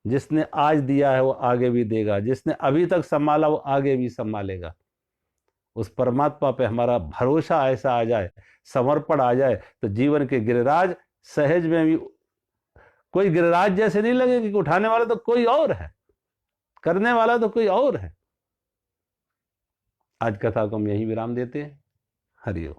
जिसने आज दिया है वो आगे भी देगा, जिसने अभी तक संभाला वो आगे भी संभालेगा। उस परमात्मा पे हमारा भरोसा ऐसा आ जाए, समर्पण आ जाए, तो जीवन के गिरिराज सहज में भी कोई गिरिराज जैसे नहीं लगेगा कि उठाने वाला तो कोई और है, करने वाला तो कोई और है। आज कथा को हम यही विराम देते हैं। हरि ओम।